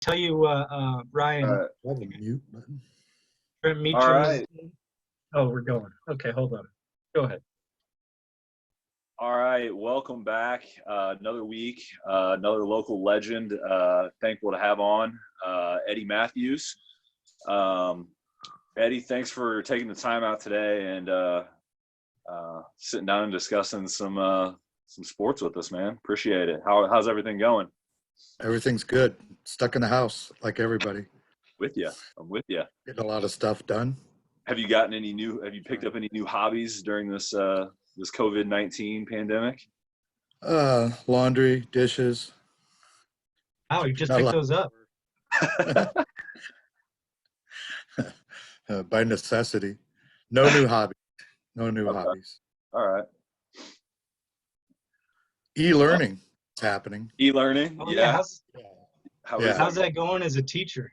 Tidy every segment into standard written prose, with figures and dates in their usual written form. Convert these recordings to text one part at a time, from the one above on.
tell you, Ryan, Have a mute button. All right. Oh, we're going. Okay, hold on. Go ahead. All right. Welcome back. Another week, another local legend. Thankful to have on Eddie Mathews. Eddie, thanks for taking the time out today and sitting down and discussing some sports with us, man. Appreciate it. How's everything going? Everything's good. Stuck in the house like everybody. I'm with you. Getting a lot of stuff done. Have you picked up any new hobbies during this COVID-19 pandemic? Laundry, dishes. Oh, you just picked those up. By necessity. No new hobbies. No new hobbies. All right. E-learning is happening. E-learning? Oh, yeah. How's that going as a teacher?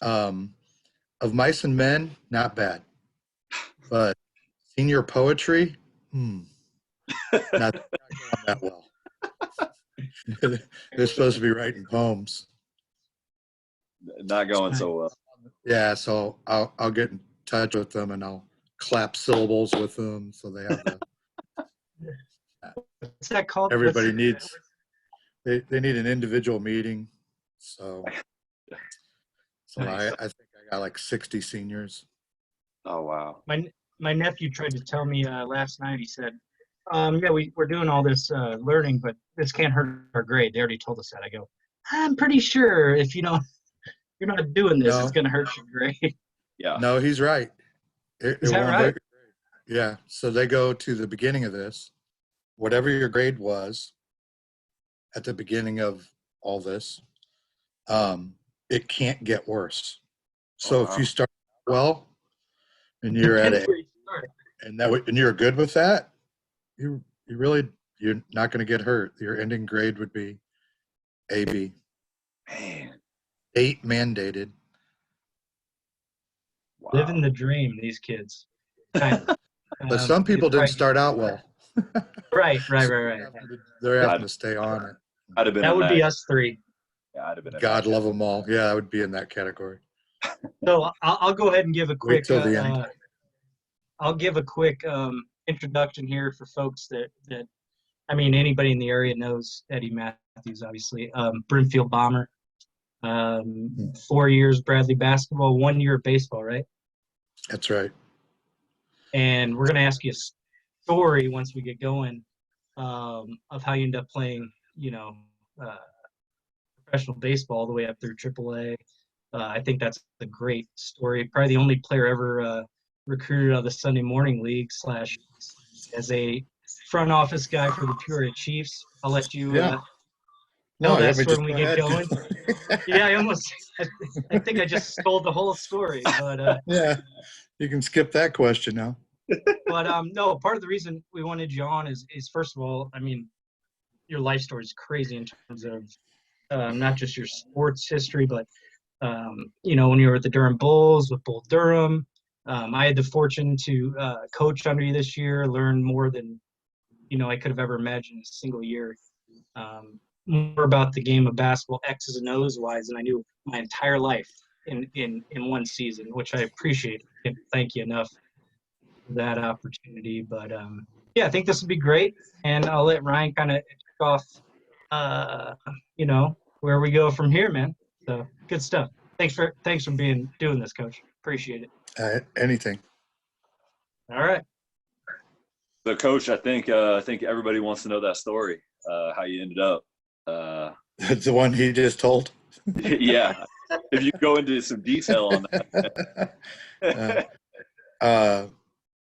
Of mice and men, not bad. But senior poetry, not going that well. They're supposed to be writing poems. Not going so well. Yeah, so I'll get in touch with them and I'll clap syllables with them so they have the. What's that called? Everybody needs. They need an individual meeting, so Nice. I think I got like 60 seniors. Oh wow. My nephew tried to tell me last night. He said, "Yeah, we're doing all this learning, but this can't hurt our grade." They already told us that. I go, "I'm pretty sure if you're not doing this, it's going to hurt your grade." Yeah. No, he's right. Is that right? Yeah. So they go to the beginning of this, whatever your grade was at the beginning of all this, it can't get worse. So if you start well and you're at and you're good with that, you're not going to get hurt. Your ending grade would be AB. Man. 8 mandated. Wow. Living the dream, these kids. Kind of. But some people didn't start out well. Right. They're having to stay on it. I'd have been. That would be us three. Yeah, I'd have been. God love them all. Yeah, I would be in that category. So I'll go ahead and give a quick. Wait till the end. I'll give a quick introduction here for folks that I mean, anybody in the area knows Eddie Mathews, obviously. Brimfield Bomber. 4 years Bradley basketball, 1 year baseball, right? That's right. And we're going to ask you a story once we get going of how you end up playing, professional baseball all the way up through AAA. I think that's a great story. Probably the only player ever recruited out of the Sunday Morning League / as a front office guy for the Peoria Chiefs. I'll let you tell that story when we get going. Yeah, I think I just stole the whole story. But yeah, you can skip that question now. But no, part of the reason we wanted you on is first of all, I mean, your life story is crazy in terms of not just your sports history, but when you were at the Durham Bulls with Bull Durham. I had the fortune to coach under you this year, learn more than I could have ever imagined in a single year. More about the game of basketball, X's and O's wise, than I knew my entire life in one season, which I appreciate. Can't thank you enough for that opportunity. But yeah, I think this would be great, and I'll let Ryan kind of kick off. Where we go from here, man. So good stuff. Thanks for doing this, Coach. Appreciate it. Anything. All right. So, Coach, I think everybody wants to know that story. How you ended up. That's the one he just told. Yeah. If you go into some detail on that.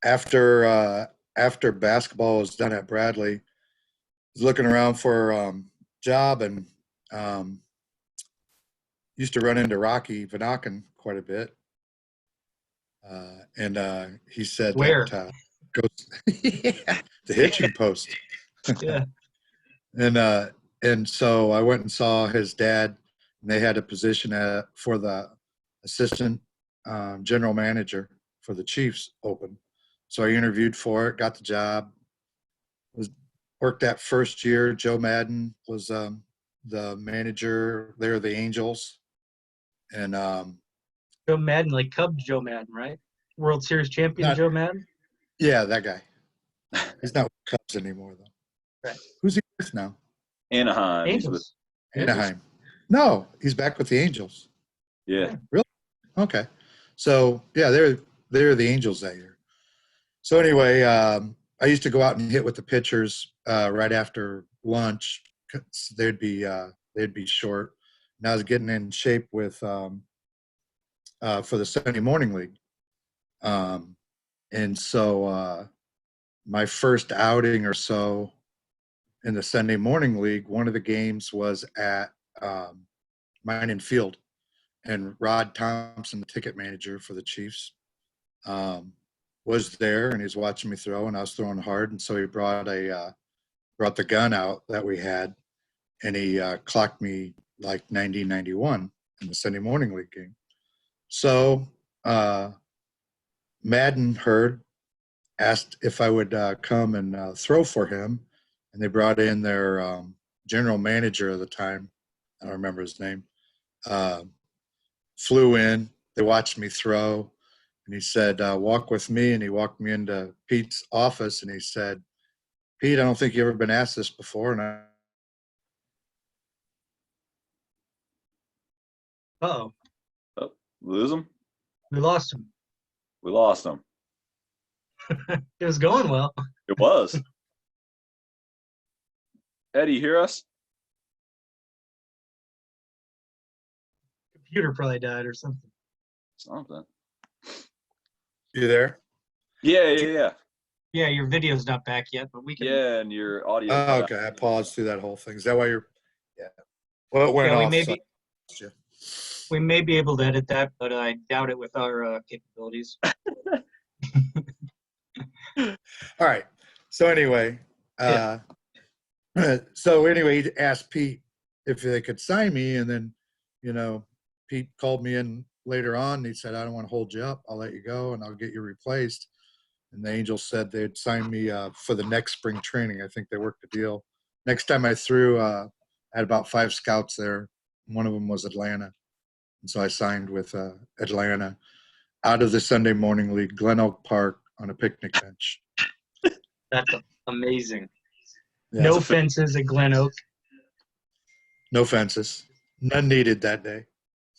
After basketball was done at Bradley, I was looking around for a job and used to run into Rocky Vanaken quite a bit. And he said Where? that the hitching post. Yeah. And so I went and saw his dad, and they had a position for the assistant general manager for the Chiefs open. So I interviewed for it, got the job, worked that first year. Joe Madden was the manager. They're the Angels. And Joe Madden, like Cubs Joe Madden, right? World Series champion Not- Joe Madden. yeah, that guy. He's not with Cubs anymore, though. Right. Who's he with now? Anaheim. He's with Angels. Anaheim. No, he's back with the Angels. yeah. Okay. So yeah, they're the Angels that year. So anyway, I used to go out and hit with the pitchers right after lunch. 'Cause they'd be short, and I was getting in shape with for the Sunday morning league. And so my first outing or so in the Sunday morning league, one of the games was at Mine Field, and Rod Thompson, the ticket manager for the Chiefs, was there, and he was watching me throw, and I was throwing hard, and so he brought the gun out that we had, and he clocked me like 90-91 in the Sunday morning league game. So Madden asked if I would come and throw for him, and they brought in their general manager at the time. I don't remember his name. Flew in. They watched me throw, and he said, "Walk with me." And he walked me into Pete's office, and he said, "Pete, I don't think you've ever been asked this before." And Oh, Lose him? we lost him. We lost him. It was going well. It was. Eddie, you hear us? Computer probably died or something. Something. you there? Yeah. Yeah, your video's not back yet, but we can. Yeah, and your audio. Oh, okay. I paused through that whole thing. Is that why you're? Yeah. Well, it went Yeah, off. we may be able to edit that, but I doubt it with our capabilities. All right. So anyway, he asked Pete if they could sign me, and then, Pete called me in later on. And he said, "I don't want to hold you up. I'll let you go, and I'll get you replaced." And the Angels said they'd sign me for the next spring training. I think they worked a deal. Next time I threw, I had about 5 scouts there. One of them was Atlanta, and so I signed with Atlanta out of the Sunday morning league, Glen Oak Park, on a picnic bench. That's amazing. Yeah. No fences at Glen Oak. No fences. None needed that day.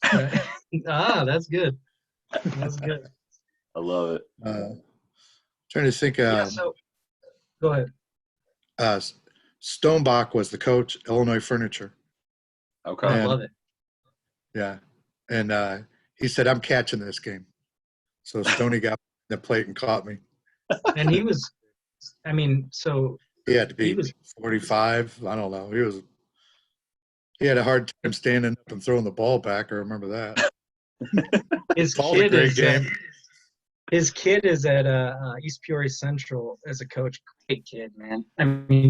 That's good. That's good. I love it. Trying to think. So go ahead. Stonebach was the coach, Illinois Furniture. Okay. I love it. Yeah. And he said, "I'm catching this game." So Stoney got the plate and caught me. And he was, so He had to be he was 45. I don't know. He had a hard time standing up and throwing the ball back. I remember that. his Called a kid great is game. his kid is at East Peoria Central as a coach. Great kid, man.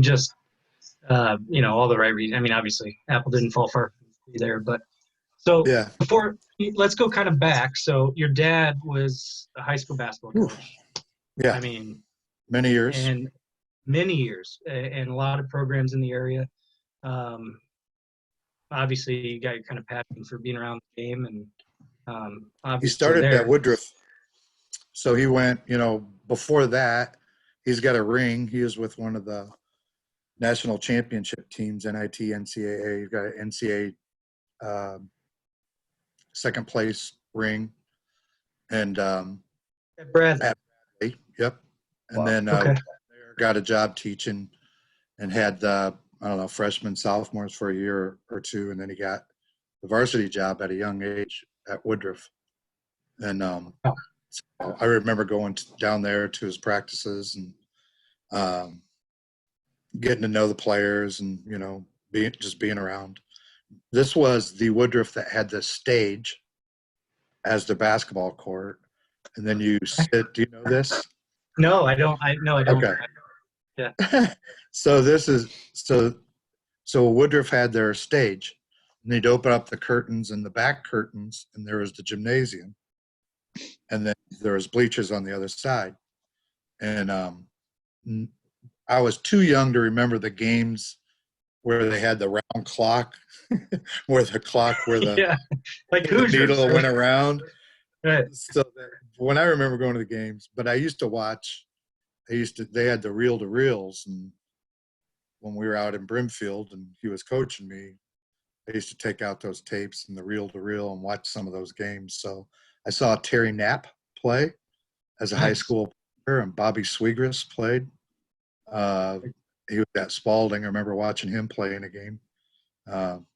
Just all the right reasons. Obviously Apple didn't fall far there, but so Yeah. let's go kind of back. So your dad was a high school basketball coach. Yeah. Many years. And many years, and a lot of programs in the area. Obviously, you got your kind of passion for being around the game, and He started at Woodruff. So he went, before that, he's got a ring. He was with one of the national championship teams, NIT, NCAA. He's got an NCAA second place ring. And at Bradley. Yep. And Wow. then Okay. got a job teaching and had freshmen, sophomores for a year or two, and then he got the varsity job at a young age at Woodruff. And so I remember going down there to his practices and getting to know the players and being around. This was the Woodruff that had the stage as the basketball court, and then you sit. Do you know this? No, I don't. I don't. Okay. Yeah. So Woodruff had their stage, and they'd open up the curtains and the back curtains, and there was the gymnasium, and then there was bleachers on the other side. And I was too young to remember the games where they had the round clock, where the Yeah, like the Hoosiers. needle went around. Right. So when I remember going to the games, but I used to watch. They had the reel to reels, and when we were out in Brimfield and he was coaching me, I used to take out those tapes and the reel to reel and watch some of those games. So I saw Terry Knapp play as a high Nice. school player, and Bobby Sweegras played. He was at Spalding. I remember watching him play in a game.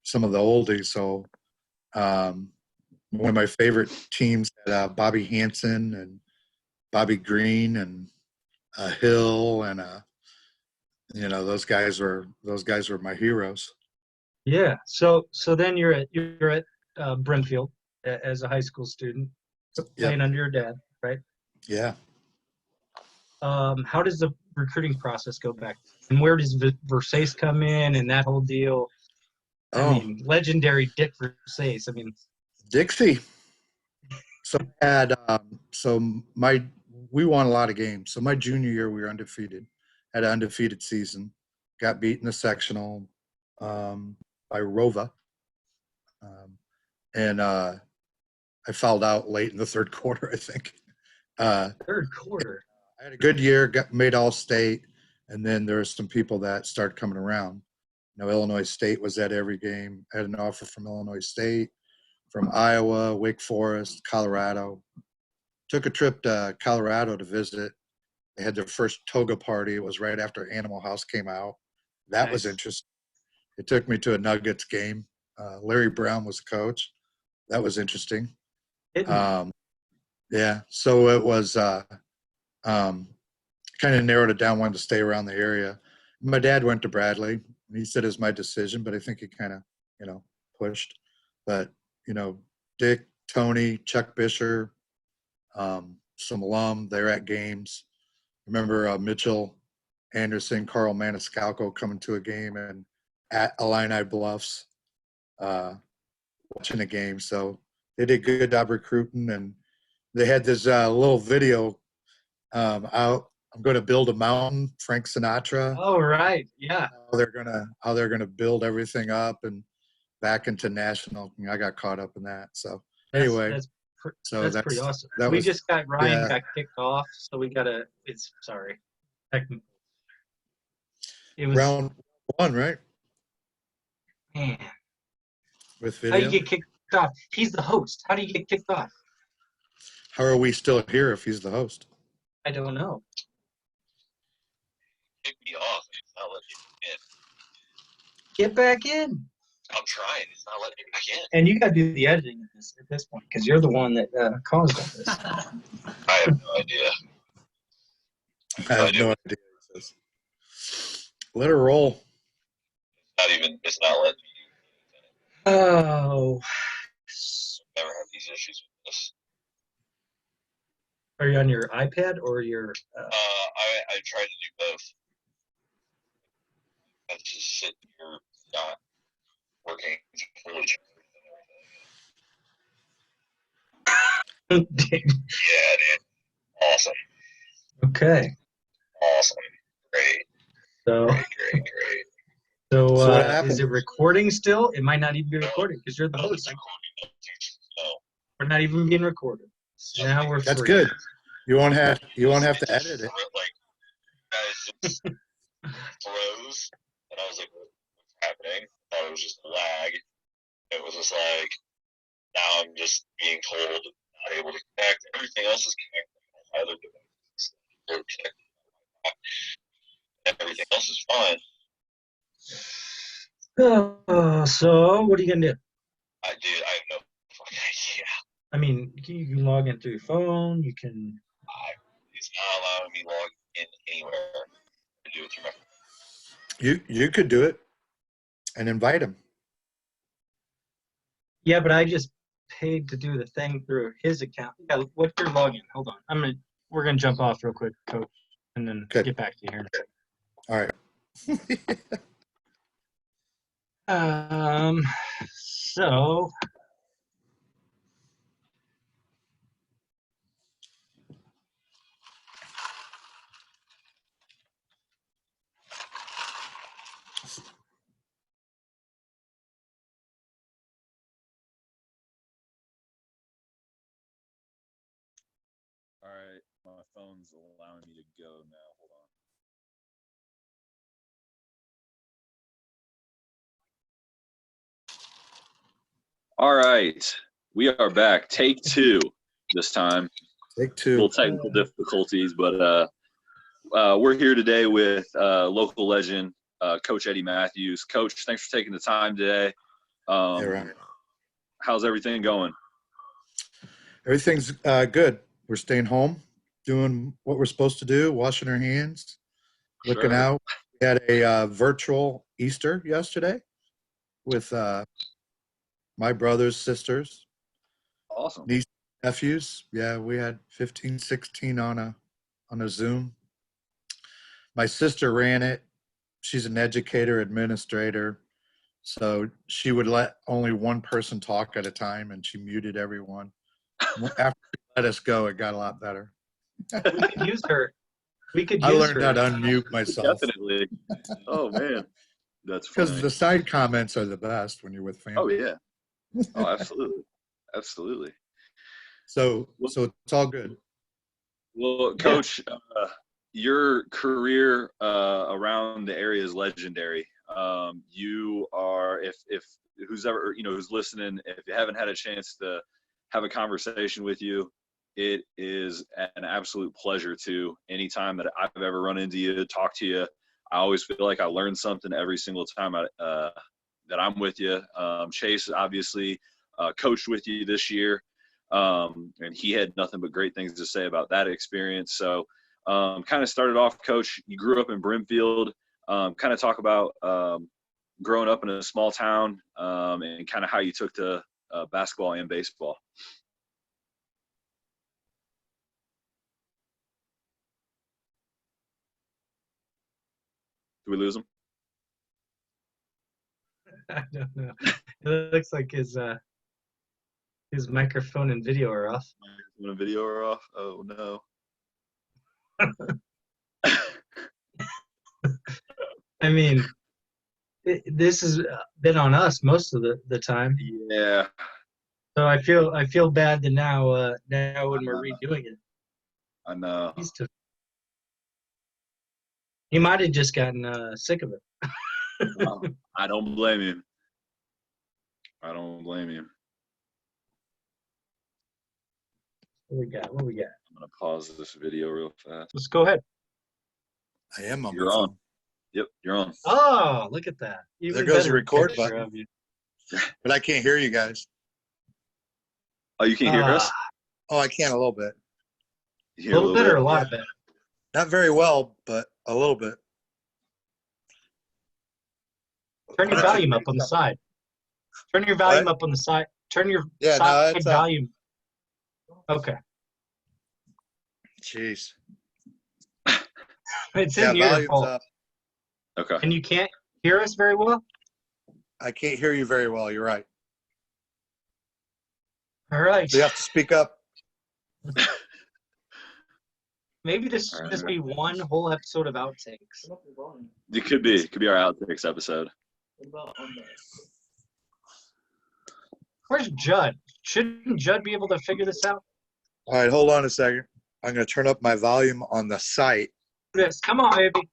Some of the oldies. So one of my favorite teams had Bobby Hansen and Bobby Green and Hill, and those guys were my heroes. Yeah. So then you're at Brimfield as a high school student, playing Yep. under your dad, right? Yeah. How does the recruiting process go back? And where does Versace come in and that whole deal? I Oh, mean, legendary Dick Versace. I mean, Dixie. So I had we won a lot of games. So my junior year we were undefeated. Had an undefeated season. Got beat in the sectional by Rova. And I fouled out late in the third quarter, I think. third quarter. I had a good year, made all state, and then there were some people that started coming around. Illinois State was at every game. I had an offer from Illinois State, from Iowa, Wake Forest, Colorado. Took a trip to Colorado to visit. They had their first toga party. It was right after Animal House came out. That was Nice. interesting. It took me to a Nuggets game. Larry Brown was the coach. That was interesting. Yeah, so it was kind of narrowed it down, wanted to stay around the area. My dad went to Bradley, and he said it was my decision, but I think he kind of, pushed. But, Dick, Tony, Chuck Bisher, some alum, they're at games. Remember Mitchell Anderson, Carl Maniscalco coming to a game and at Illini Bluffs watching a game. So they did a good job recruiting, and they had this little video out. I'm going to build a mountain, Frank Sinatra. Oh, right. Yeah. How they're gonna build everything up and back into national. I got caught up in that. So anyway, That's that's pretty awesome. that We was just got Ryan yeah. got kicked off, so we gotta. It's sorry. Technical. It was Round one, right? man. With How do you video. get kicked off? He's the host. How do you get kicked off? How are we still here if he's the host? I don't know. Kick me off. It's not letting me in. Get back in. I'm trying. It's not letting me back in. And you got to do the editing at this point because you're the one that caused all this. I have no idea. I have no idea. Let her roll. It's not letting me. Oh. Never have these issues with this. Are you on your iPad or your? I tried to do both. I just sitting here not working fully. Yeah, dude. Awesome. Okay. Awesome. Great. So. Great. So what happened? is it recording still? It might not even be recording because you're the host. No. We're not even being recorded. So now we're That's free. good. You won't have to edit it. Like, guys just froze, and I was like, "What's happening?" I thought it was just a lag. It was just like, now I'm just being told not able to connect. Everything else is connected. My other devices are connected. And everything else is fine. So what are you gonna do? I have no fucking idea. I mean, you can log in through your phone. You can. It's not allowing me log in anywhere to do it through my phone. You could do it and invite him. Yeah, but I just paid to do the thing through his account. Yeah, what's your login? Hold on. We're gonna jump off real quick, Coach, and then get back to you here in a second. All right. So right, my phone's allowing me to go now. Hold on. All right, we are back. Take two this time. Take A little two. technical difficulties, but we're here today with local legend, Coach Eddie Mathews. Coach, thanks for taking the time today. Hey, Ryan. How's everything going? Everything's good. We're staying home, doing what we're supposed to do, washing our hands, looking Sure. out. We had a virtual Easter yesterday with my brothers, sisters, Awesome. nieces, nephews. Yeah, we had 15, 16 on a Zoom. My sister ran it. She's an educator, administrator. So she would let only one person talk at a time, and she muted everyone. After she let us go, it got a lot better. We could use her. We could I use learned how her. to unmute myself Definitely. Oh man, that's because funny. the side comments are the best when you're with Oh family. yeah. Oh, absolutely, absolutely. So it's all good. Well, Yeah. Coach, your career around the area is legendary. You are, if who's ever who's listening, if you haven't had a chance to have a conversation with you, it is an absolute pleasure to. Anytime that I've ever run into you, talk to you, I always feel like I learn something every single time that I'm with you. Chase obviously coached with you this year. And he had nothing but great things to say about that experience. So kind of started off, Coach, you grew up in Brimfield. Kind of talk about growing up in a small town and kind of how you took to basketball and baseball. Did we lose him? I don't know. It looks like his microphone and video are off. When a video are off? Oh, no. I mean, this has been on us most of the time. Yeah. So I feel bad that now when we're redoing it, I know. he might have just gotten sick of it. I don't blame you. I don't blame you. What we got? I'm going to pause this video real fast. Let's go ahead. I am on. You're on. Yep, you're on. Oh, look at that. Even There goes the better record picture button. of you. But I can't hear you guys. Oh, you can't hear us? Oh, I can a little bit. You A hear little bit or a bit? lot better? Not very well, but a little bit. Turn your volume up on the side. Turn your volume up on the side. Turn your side it's volume. Okay. Jeez. It's Yeah, in your volume's fault. up. Okay. And you can't hear us very well? I can't hear you very well. You're right. All right. So you have to speak up. Maybe this should just be one whole episode of outtakes. It could be. It could be our outtakes episode. Where's Judd? Shouldn't Judd be able to figure this out? All right, hold on a second. I'm going to turn up my volume on the site. Yes. Come on, baby.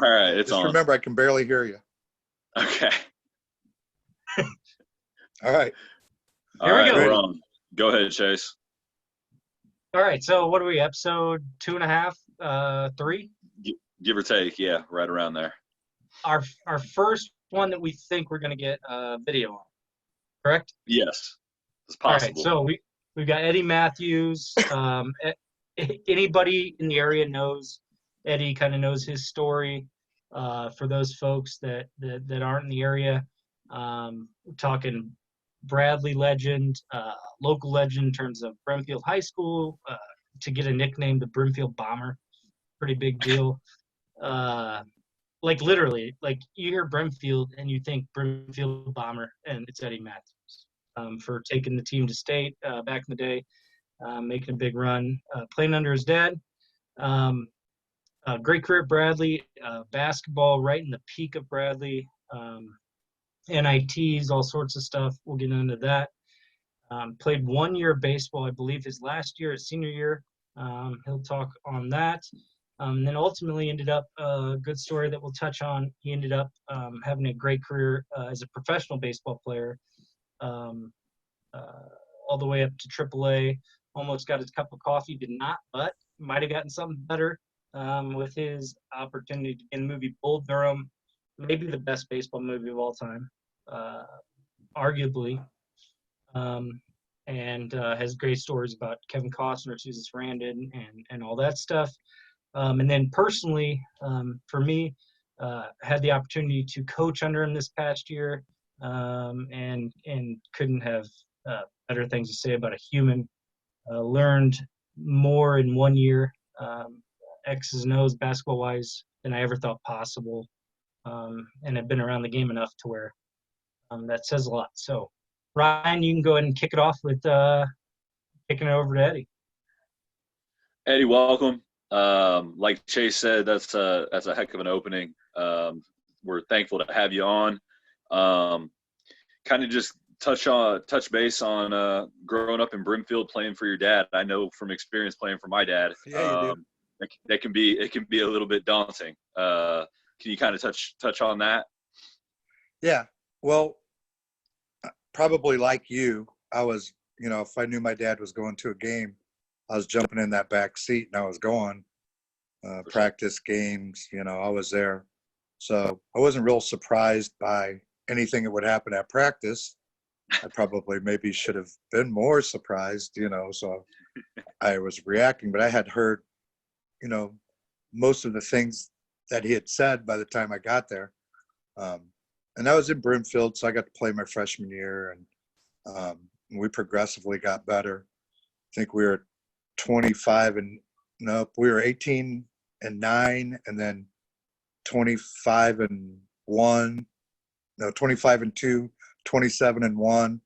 All right, it's Just on. remember, I can barely hear you. Okay. All right. Here we go. We're on. Go ahead, Chase. All right. So what are we? Episode 2.5, 3? Give or take, yeah, right around there. Our first one that we think we're going to get video on. Correct? Yes, it's All right. possible. So we've got Eddie Mathews. Anybody in the area knows Eddie, kind of knows his story. For those folks that aren't in the area, we're talking Bradley legend, local legend in terms of Brimfield High School, to get a nickname, the Brimfield Bomber, pretty big deal. Like literally, like you hear Brimfield and you think Brimfield Bomber, and it's Eddie Mathews for taking the team to state back in the day, making a big run, playing under his dad. Great career at Bradley, basketball right in the peak of Bradley, NITs, all sorts of stuff. We'll get into that. Played 1 year of baseball, I believe his last year, his senior year, He'll talk on that. And then ultimately ended up a good story that we'll touch on. He ended up having a great career as a professional baseball player, um, all the way up to AAA. Almost got his cup of coffee, did not, but might have gotten something better with his opportunity in the movie Bull Durham, maybe the best baseball movie of all time, arguably. And has great stories about Kevin Costner, Susan Sarandon, and all that stuff. And then personally, for me, had the opportunity to coach under him this past year, and couldn't have better things to say about a human. Learned more in 1 year, X's and O's basketball wise, than I ever thought possible. And I've been around the game enough to where that says a lot. So, Ryan, you can go ahead and kick it off with kicking it over to Eddie. Eddie, welcome. Like Chase said, that's a heck of an opening. We're thankful to have you on. Kind of just touch base on growing up in Brimfield, playing for your dad. I know from experience playing for my dad. Yeah, you do. It can be a little bit daunting. Can you kind of touch on that? Yeah. Well, probably like you, I was, if I knew my dad was going to a game, I was jumping in that back seat and I was going. Practice games, I was there. So I wasn't real surprised by anything that would happen at practice. I probably maybe should have been more surprised, so I was reacting. But I had heard, most of the things that he had said by the time I got there. And I was in Brimfield, so I got to play my freshman year, and we progressively got better. I think we were 18-9, and then 25-1, 25-2, 27-1,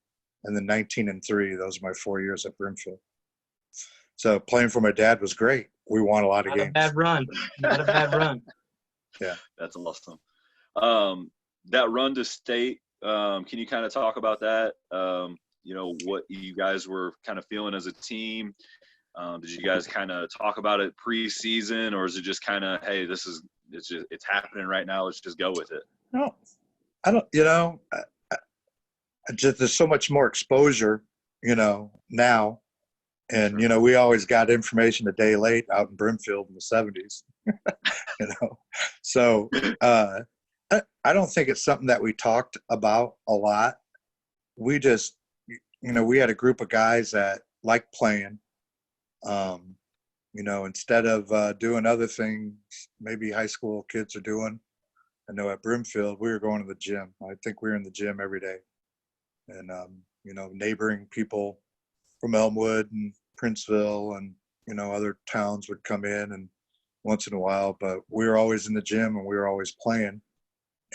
and then 19-3. Those are my 4 years at Brimfield. So playing for my dad was great. We won a lot of games. Not a bad run. Yeah, that's awesome. That run to state, can you kind of talk about that? What you guys were kind of feeling as a team. Did you guys kind of talk about it preseason, or is it just kind of, hey, it's happening right now, let's just go with it? No, I don't. Just there's so much more exposure, now, and we always got information a day late out in Brimfield in the 70s, So I don't think it's something that we talked about a lot. We just, we had a group of guys that liked playing. Instead of doing other things maybe high school kids are doing, I know at Brimfield we were going to the gym. I think we were in the gym every day, and neighboring people from Elmwood and Princeville and other towns would come in and once in a while, but we were always in the gym and we were always playing,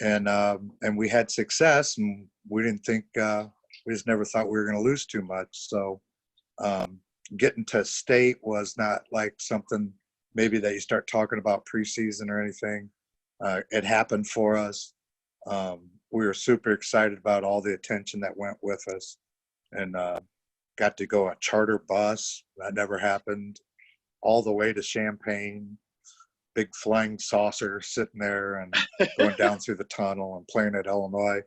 and we had success, and we didn't think we just never thought we were going to lose too much. So getting to state was not like something maybe that you start talking about preseason or anything. It happened for us. We were super excited about all the attention that went with us, and got to go on a charter bus. That never happened. All the way to Champaign, big flying saucer sitting there and going down through the tunnel and playing at Illinois.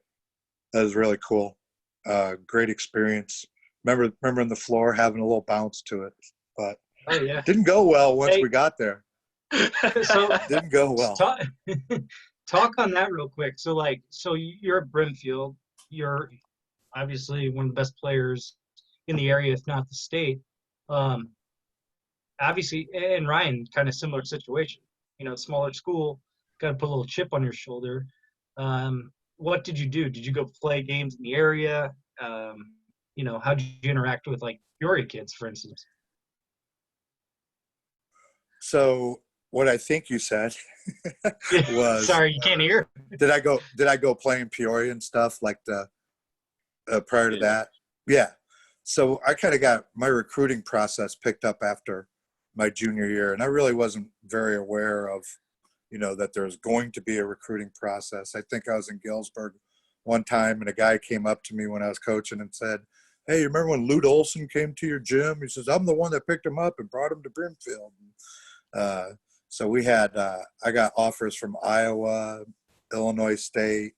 That was really cool. Great experience. Remember on the floor having a little bounce to it, but it didn't go well once we got there. So didn't go well. Talk on that real quick. So you're at Brimfield. You're obviously one of the best players in the area, if not the state. Obviously, and Ryan, kind of similar situation. Smaller school, got to put a little chip on your shoulder. What did you do? Did you go play games in the area? How did you interact with Peoria kids, for instance? So what I think you said was, sorry, you can't hear. Did I go play in Peoria and stuff like the prior to that? Yeah. So I kind of got my recruiting process picked up after my junior year, and I really wasn't very aware of, that there was going to be a recruiting process. I think I was in Galesburg one time, and a guy came up to me when I was coaching and said, hey, you remember when Lute Olson came to your gym? He says, I'm the one that picked him up and brought him to Brimfield. So we had, I got offers from Iowa, Illinois State,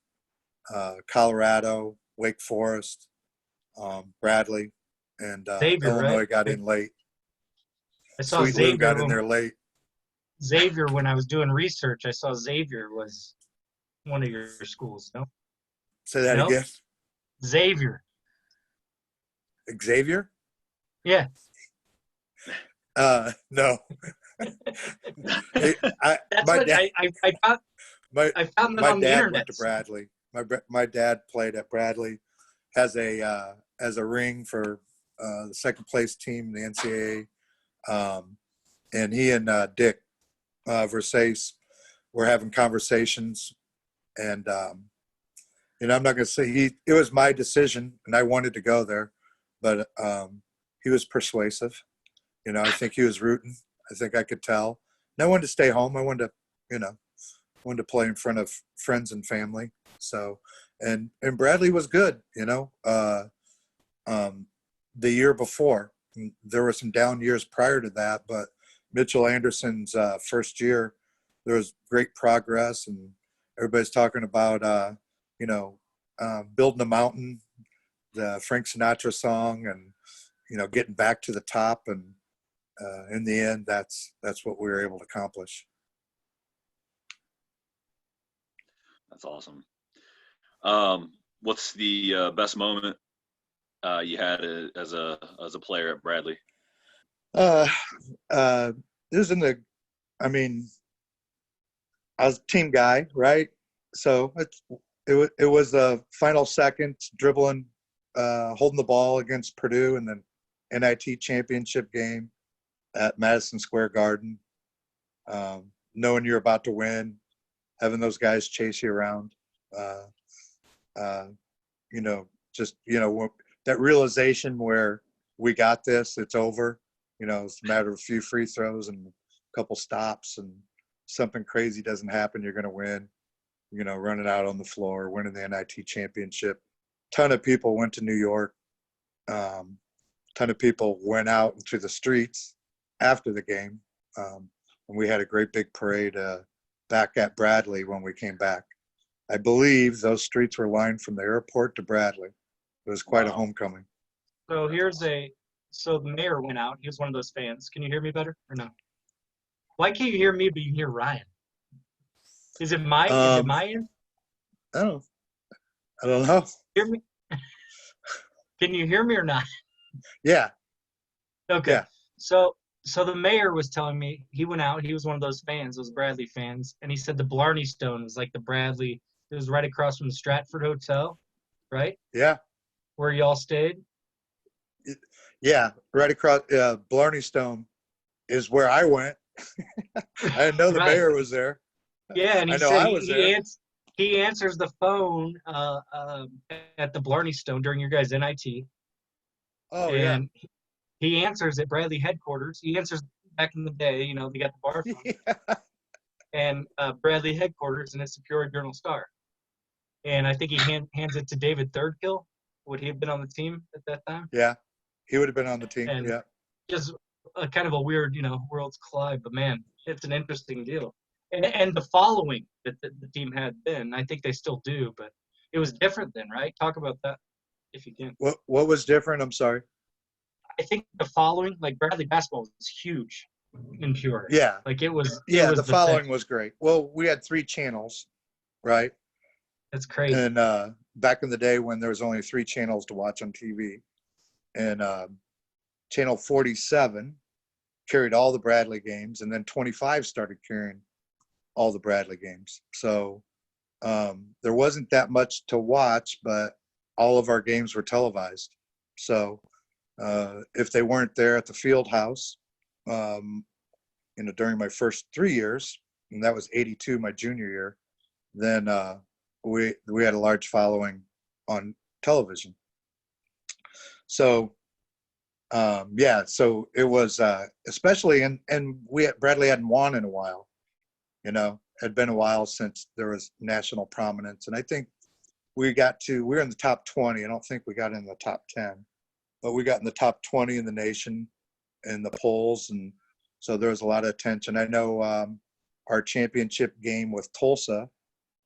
Colorado, Wake Forest, Bradley, and Xavier, Illinois right? got in late. I saw Sweet Lou got Xavier in there late. Xavier, when I was doing research, I saw Xavier was one of your schools. No, Say that Nope. again. Xavier. Xavier? Yeah. No. That's My what dad, I found. my I found that my on the dad internet. went to Bradley. My dad played at Bradley, has a ring for the second place team in the NCAA, and he and Dick Versace were having conversations, and I'm not going to say it was my decision, and I wanted to go there, but he was persuasive. I think he was rooting. I think I could tell. And I wanted to stay home. I wanted to play in front of friends and family. So, and Bradley was good. The year before, there were some down years prior to that, but Mitchell Anderson's first year, there was great progress, and everybody's talking about building a mountain, the Frank Sinatra song, and getting back to the top. And in the end, that's what we were able to accomplish. That's awesome. What's the best moment you had as a player at Bradley? This is I was a team guy, right? So it was the final seconds, dribbling, holding the ball against Purdue in the NIT championship game at Madison Square Garden, knowing you're about to win, having those guys chase you around, that realization where we got this, it's over. It's a matter of a few free throws and a couple stops, and something crazy doesn't happen, you're going to win. Running out on the floor, winning the NIT championship. Ton of people went to New York. Ton of people went out into the streets after the game. And we had a great big parade back at Bradley when we came back. I believe those streets were lined from the airport to Bradley. It was quite a homecoming. So so the mayor went out. He was one of those fans. Can you hear me better or no? Why can't you hear me, but you can hear Ryan? Is it my end? I don't know. Hear me? Can you hear me or not? Yeah. Okay. Yeah. So the mayor was telling me he went out. He was one of those fans, those Bradley fans, and he said the Blarney Stone was like the Bradley. It was right across from the Stratford Hotel, right? Yeah. Where y'all stayed. Yeah, right across. Blarney Stone is where I went. I didn't know the mayor was there. Yeah, and he I know said I was there. he answers the phone at the Blarney Stone during your guys' NIT. Oh, and he answers at Bradley headquarters. He answers back in the day, they got the bar phone. Yeah. And Bradley headquarters, and it's the Peoria Journal-Star. And I think he hands it to David Thirdkill. Would he have been on the team at that time? Yeah, he would have been on the team. And yeah. Just a kind of a weird, worlds collide. But, man, it's an interesting deal. And the following that the team had then, I think they still do, but it was different then, right? Talk about that if you can. What was different? I'm sorry. I think the following, like Bradley basketball was huge in Peoria. Yeah. Like it was. Yeah, it was the following thing. was great. Well, we had 3 channels, right? That's crazy. And back in the day when there was only 3 channels to watch on TV, and channel 47 carried all the Bradley games, and then 25 started carrying all the Bradley games. So there wasn't that much to watch, but all of our games were televised. So if they weren't there at the field house, during my first 3 years, and that was 82, my junior year, then we had a large following on television. So so it was especially, and Bradley hadn't won in a while. Had been a while since there was national prominence, and I think we were in the top 20. I don't think we got in the top 10. but we got in the top 20 in the nation in the polls, and so there was a lot of attention. I know our championship game with Tulsa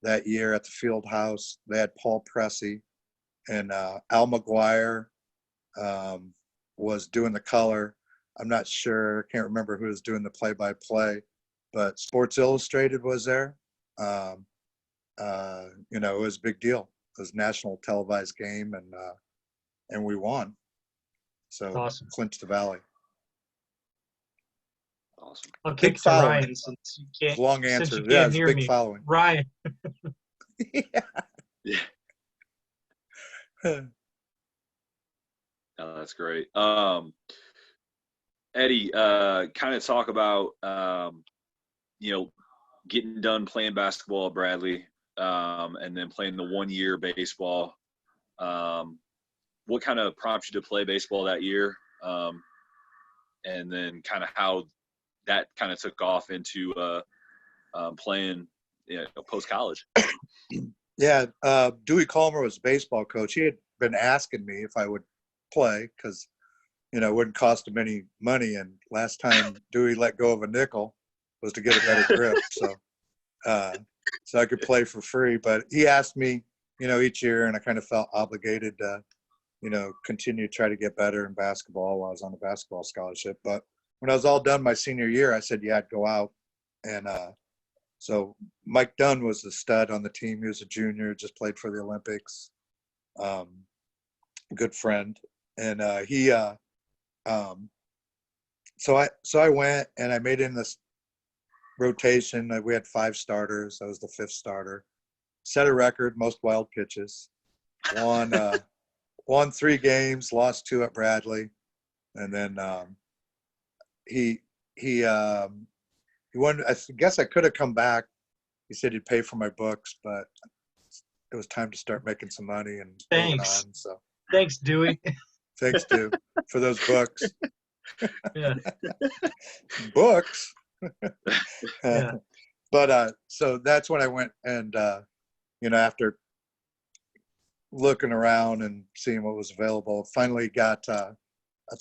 that year at the field house, they had Paul Pressey, and Al McGuire was doing the color. I'm not sure, can't remember who was doing the play-by-play, but Sports Illustrated was there. You know, it was a big deal. It was a national televised game, and we won. So Awesome. clinched the Valley. Awesome. I'll Big kick to following. Ryan since you can't. Long Since answer. you Yeah, can't it's a hear big me. following. Ryan. Yeah. Oh, that's great. Eddie, kind of talk about, you know, getting done playing basketball at Bradley, and then playing the 1 year baseball. What kind of prompted you to play baseball that year? And then kind of how that kind of took off into playing, you know, post-college. Yeah, Dewey Calmer was baseball coach. He had been asking me if I would play because, you know, it wouldn't cost him any money. And last time Dewey let go of a nickel was to get a better grip. So I could play for free. But he asked me, you know, each year, and I kind of felt obligated to, you know, continue to try to get better in basketball while I was on a basketball scholarship. But when I was all done my senior year, I said, yeah, I'd go out. And so Mike Dunn was the stud on the team. He was a junior, just played for the Olympics. Good friend. And so I went and I made in this rotation. We had 5 starters. I was the 5th starter. Set a record, most wild pitches. Won 3 games, lost 2 at Bradley. And then he wanted, I guess I could have come back. He said he'd pay for my books, but it was time to start making some money and moving Thanks. on. So Thanks, Dewey. thanks, Stu, for those books. Yeah. Books. Yeah. But so that's when I went and, you know, after looking around and seeing what was available, finally got a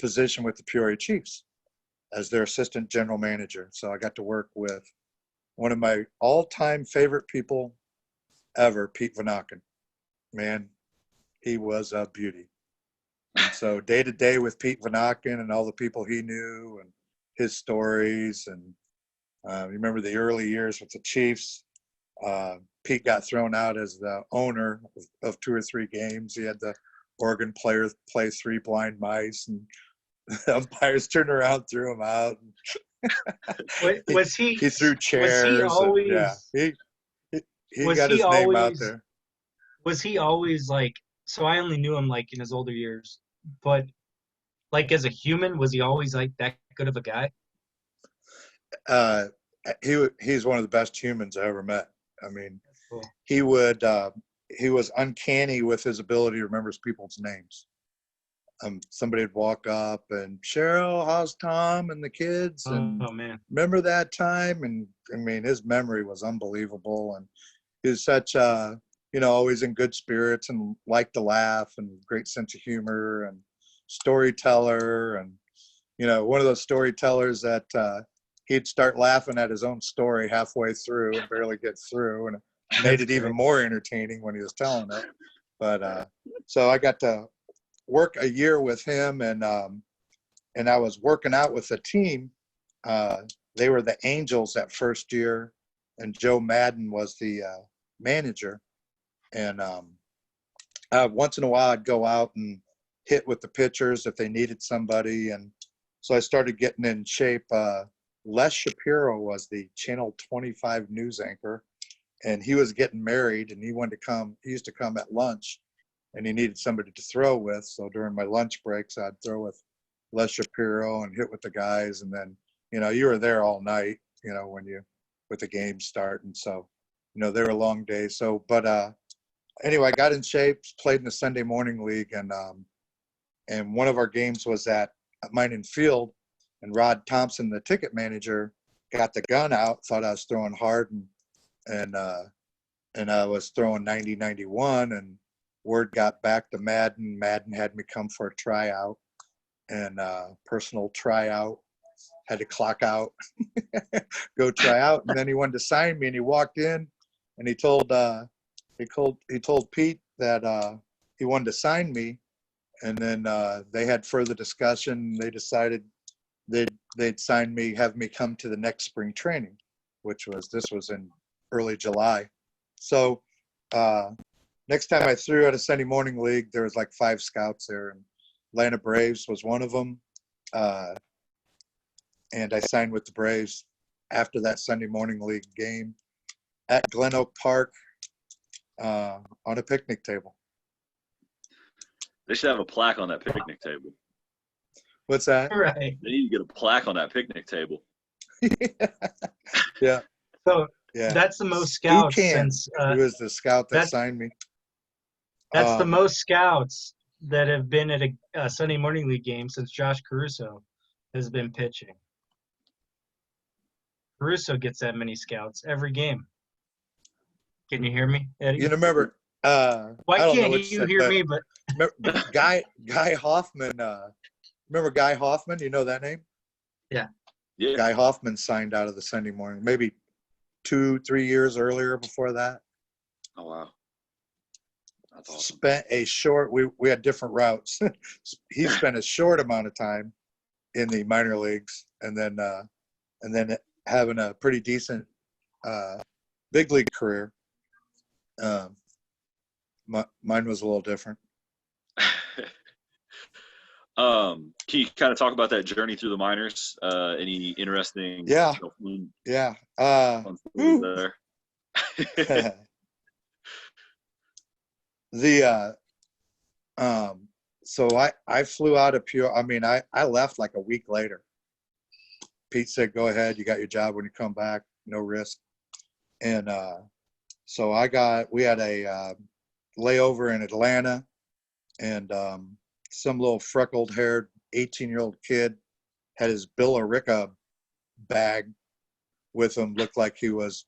position with the Peoria Chiefs as their assistant general manager. So I got to work with one of my all-time favorite people ever, Pete Vanaken. Man, he was a beauty. And so day to day with Pete Vanaken and all the people he knew and his stories. And you remember the early years with the Chiefs. Pete got thrown out as the owner of 2 or 3 games. He had the Oregon players play 3 blind mice, and the umpires turned around, threw him out. Was he? He threw chairs. Was he always? Yeah, he was got he his name out always- there. Was he always like? So I only knew him like in his older years, but like as a human, was he always like that good of a guy? He's one of the best humans I ever met. I mean, Cool. he was uncanny with his ability to remember people's names. Somebody would walk up and, Cheryl, how's Tom and the kids? And Oh man. remember that time? And I mean, his memory was unbelievable. And he was such you know, always in good spirits and liked to laugh and great sense of humor and storyteller. And, you know, one of those storytellers that he'd start laughing at his own story halfway through and barely get through. And it made it even more entertaining when he was telling it. But so I got to work a year with him, and I was working out with a team. They were the Angels that first year, and Joe Madden was the manager. And once in a while, I'd go out and hit with the pitchers if they needed somebody. And so I started getting in shape. Les Shapiro was the Channel 25 news anchor, and he was getting married, and he wanted to come. He used to come at lunch, and he needed somebody to throw with. So during my lunch breaks, I'd throw with Les Shapiro and hit with the guys. And then, you know, you were there all night, you know, with the game starting. So, you know, they were long days. So, but anyway, I got in shape, played in the Sunday morning league, and one of our games was at Mining Field, and Rod Thompson, the ticket manager, got the gun out, thought I was throwing hard, and I was throwing 90-91, and word got back to Madden. Madden had me come for a tryout, and personal tryout. Had to clock out, go try out, and then he wanted to sign me, and he walked in, and he told Pete that he wanted to sign me, and then they had further discussion. They decided they'd sign me, have me come to the next spring training, this was in early July. So next time I threw at a Sunday morning league, there was like 5 scouts there, and Atlanta Braves was one of them. And I signed with the Braves after that Sunday morning league game at Glen Oak Park on a picnic table. They should have a plaque on that picnic table. What's that? Right. They need to get a plaque on that picnic table. Yeah. So Yeah. that's the most scouts since. He was the scout that signed me. That's the most scouts that have been at a Sunday morning league game since Josh Caruso has been pitching. Caruso gets that many scouts every game. Can you hear me, Eddie? You remember? Why can't you hear me? But remember Guy Hoffman. Remember Guy Hoffman? You know that name? Yeah. Yeah. Guy Hoffman signed out of the Sunday morning, maybe 2-3 years earlier before that. Oh wow. That's awesome. Spent a short. We had different routes. He spent a short amount of time in the minor leagues, and then having a pretty decent big league career. Mine was a little different. Can you kind of talk about that journey through the minors? Any interesting? Yeah. Fun there. So I flew out of Pure. I mean, I left like a week later. Pete said, "Go ahead. You got your job when you come back. No risk." And so we had a layover in Atlanta, and some little freckled-haired 18-year-old kid had his Billerica bag with him. Looked like he was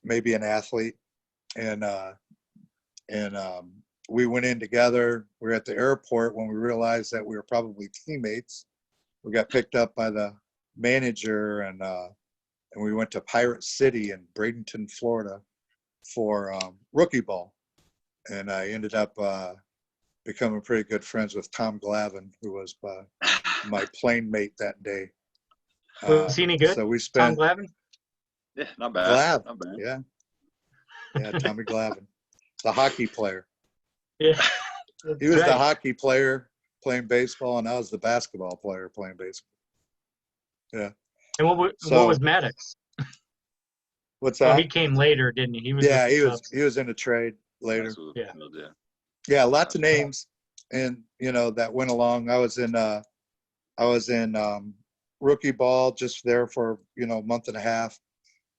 maybe an athlete, and we went in together. We were at the airport when we realized that we were probably teammates. We got picked up by the manager, and we went to Pirate City in Bradenton, Florida, for rookie ball. And I ended up becoming pretty good friends with Tom Glavine, who was my plane mate that day. Was he any good? So we spent Tom Glavine? Yeah, not bad. Not bad. Yeah, Tommy Glavine, the hockey player. Yeah. He was the hockey player playing baseball, and I was the basketball player playing baseball. Yeah. And what was Maddox? What's that? Oh, he came later, didn't he? He was in a trade later. Yeah, lots of names, and that went along. I was in rookie ball, just there for a month and a half.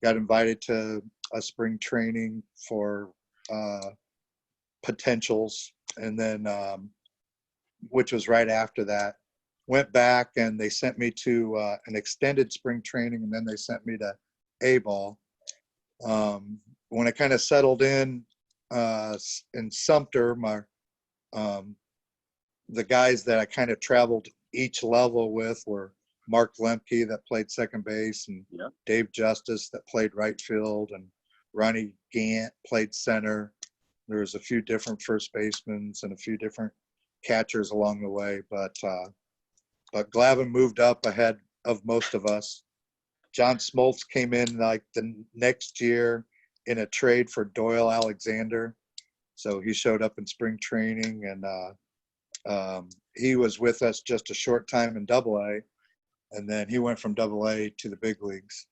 Got invited to a spring training for potentials, and then which was right after that. Went back, and they sent me to an extended spring training, and then they sent me to A ball. When I kind of settled in Sumter, the guys that I kind of traveled each level with were Mark Lemke, that played second base, and Dave Justice, that played right field, and Ronnie Gant played center. There was a few different first basemen and a few different catchers along the way, but Glavine moved up ahead of most of us. John Smoltz came in like the next year in a trade for Doyle Alexander. So he showed up in spring training, and he was with us just a short time in Double-A, and then he went from Double-A to the big leagues.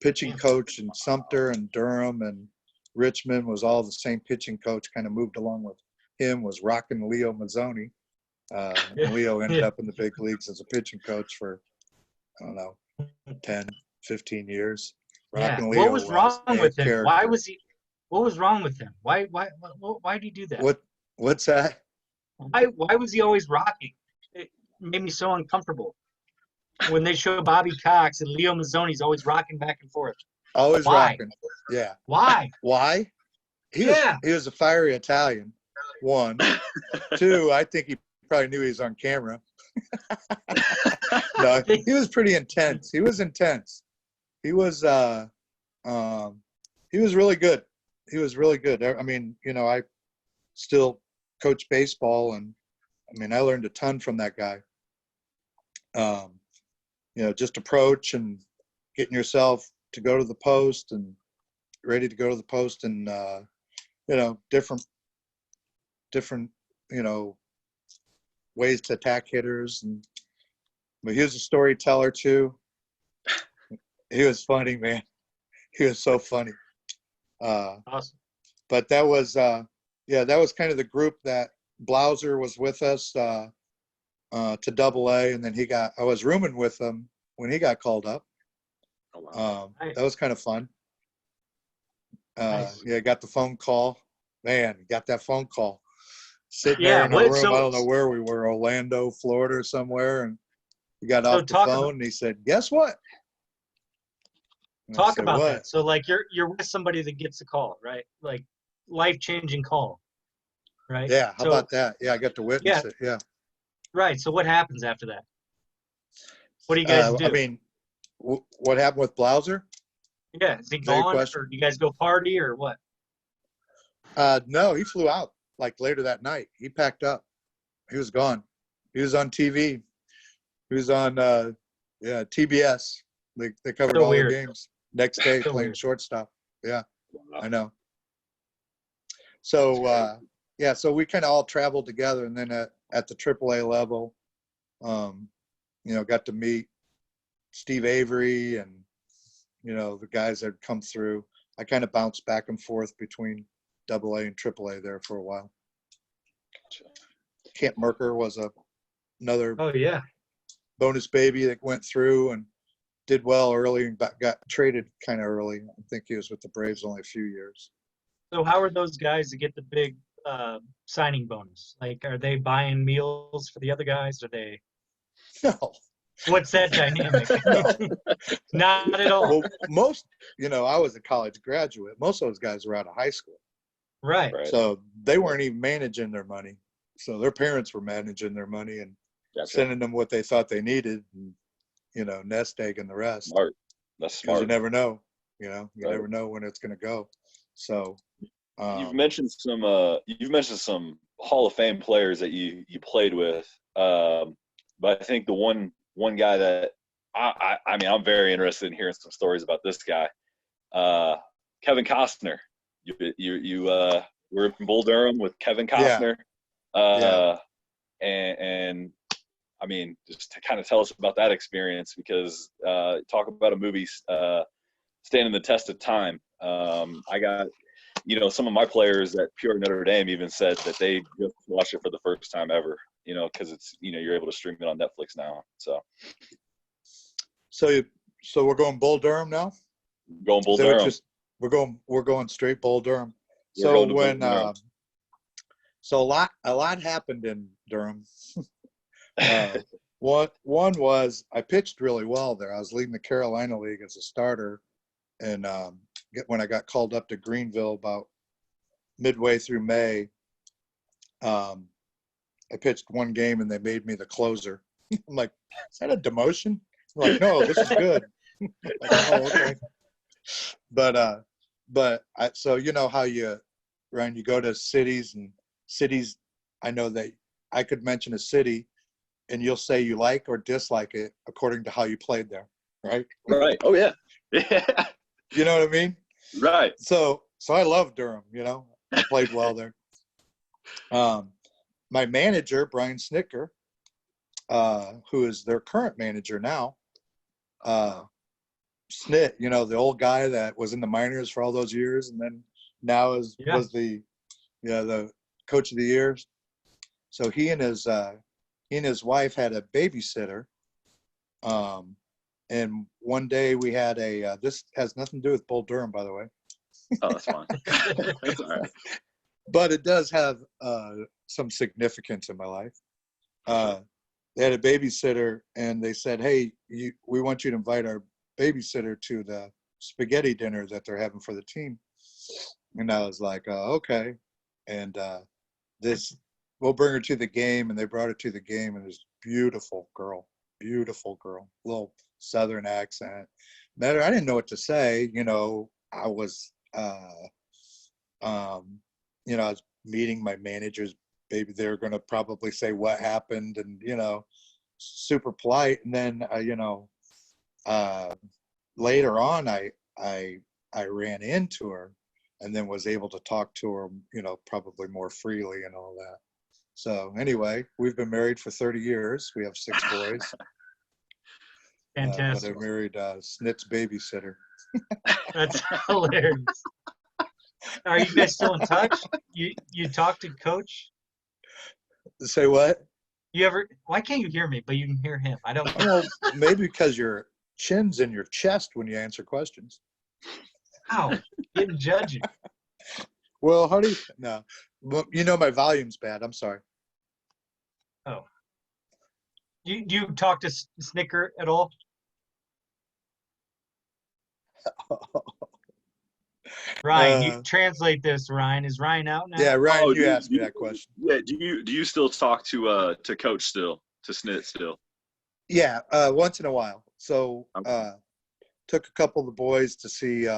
Pitching coach in Sumter and Durham and Richmond was all the same pitching coach. Kind of moved along with him was rocking Leo Mazzoni. Leo ended up in the big leagues as a pitching coach for, I don't know, 10, 15 years. What was wrong with him? What was wrong with him? Why did he do that? What's that? Why was he always rocking? It made me so uncomfortable. When they show Bobby Cox and Leo Mazzoni's always rocking back and forth. Always rocking. Yeah. Why? Why? He was a fiery Italian. One. Two, I think he probably knew he was on camera. No, he was pretty intense. He was intense. He was really good. He was really good. I mean, you know, I still coach baseball, and I mean, I learned a ton from that guy. You know, just approach and getting yourself to go to the post and ready to go to the post, and you know, different, you know, ways to attack hitters. And but he was a storyteller too. He was funny, man. He was so funny. Awesome. But that was that was kind of the group that Blauser was with us to AA, and then I was rooming with him when he got called up. Oh, wow. Nice. That was kind of fun. Nice. Yeah, got the phone call. Man, got that phone call. Sitting Yeah, there in a what- room. so- I don't know where we were, Orlando, Florida, or somewhere, and he got So off the talk phone about- and he said, "Guess what?" And I Talk said, about "What?" that. So like you're with somebody that gets a call, right? Like life-changing call, right? Yeah, how So- about that? Yeah, I got to witness it. Yeah. Right. So what happens after that? What do you guys do? I mean, what happened with Blauser? Yeah, is he Is that your gone, question? or do you guys go party, or what? No, he flew out like later that night. He packed up. He was gone. He was on TV. He was on TBS. They covered So all weird. the games. Next day So playing weird. shortstop. Yeah, Wow. I know. So so we kind of all traveled together, and then at the AAA level, you know, got to meet Steve Avery and, you know, the guys that had come through. I kind of bounced back and forth between AA and AAA there for a while. Camp Merker was another Oh yeah. bonus baby that went through and did well early and got traded kind of early. I think he was with the Braves only a few years. So how are those guys that get the big signing bonus? Like, are they buying meals for the other guys? Are they? No. What's that dynamic? No. Not at all. Well, most, you know, I was a college graduate. Most of those guys were out of high school. Right. Right. So they weren't even managing their money. So their parents were managing their money and Gotcha. sending them what they thought they needed, and, you know, nest egg and the rest. Smart. That's Because smart. you never know, you know, you Right. never know when it's going to go. So You've mentioned some Hall of Fame players that you played with, but I think the one guy that I mean, I'm very interested in hearing some stories about this guy, Kevin Costner. You were in Bull Durham with Kevin Costner, and I mean, just to kind of tell us about that experience, because talk about a movie standing the test of time. I got, you know, some of my players at Pure Notre Dame even said that they just watched it for the first time ever, you know, because it's, you know, you're able to stream it on Netflix now. So we're going Bull Durham now. Going Bull Is that what Durham. we're going straight Bull Durham. We're So going to Bull when Durham. so a lot happened in Durham. One was I pitched really well there. I was leading the Carolina League as a starter, and when I got called up to Greenville about midway through May, I pitched one game and they made me the closer. I'm like, is that a demotion? I'm like, no, this is good. Like, oh, okay. But so you know how Ryan, you go to cities, and cities, I know that I could mention a city and you'll say you like or dislike it according to how you played there, right? Right. Oh yeah. Yeah. You know what I mean? Right. So I love Durham, you know. I played well there. My manager, Brian Snicker, who is their current manager now, Snit, you know, the old guy that was in the minors for all those years and then now was the coach of the year. So he and his wife had a babysitter. And one day we had this has nothing to do with Bull Durham, by the way. Oh, that's fine. That's all right. But it does have some significance in my life. They had a babysitter, and they said, "Hey, we want you to invite our babysitter to the spaghetti dinner that they're having for the team." And I was like, "Okay." And we'll bring her to the game, and they brought her to the game, and it was beautiful girl, little Southern accent. Met her, I didn't know what to say. I was, I was meeting my managers. Maybe they were going to probably say what happened, and super polite. And then, later on, I ran into her, and then was able to talk to her, probably more freely and all that. So anyway, we've been married for 30 years. We have 6 boys. Fantastic. But I married Snit's babysitter. That's hilarious. Are you guys still in touch? You talk to Coach? Say what? Why can't you hear me, but you can hear him? I don't know. Well, maybe because your chin's in your chest when you answer questions. Ow, didn't judge you. Well, how do you? No, well, my volume's bad. I'm sorry. Oh. Do you talk to Snicker at all? Ryan, you translate this, Ryan. Is Ryan out now? Yeah, Ryan, you asked me that question. Yeah, do you still talk to Coach still, to Snit still? Yeah, once in a while. So took a couple of the boys to see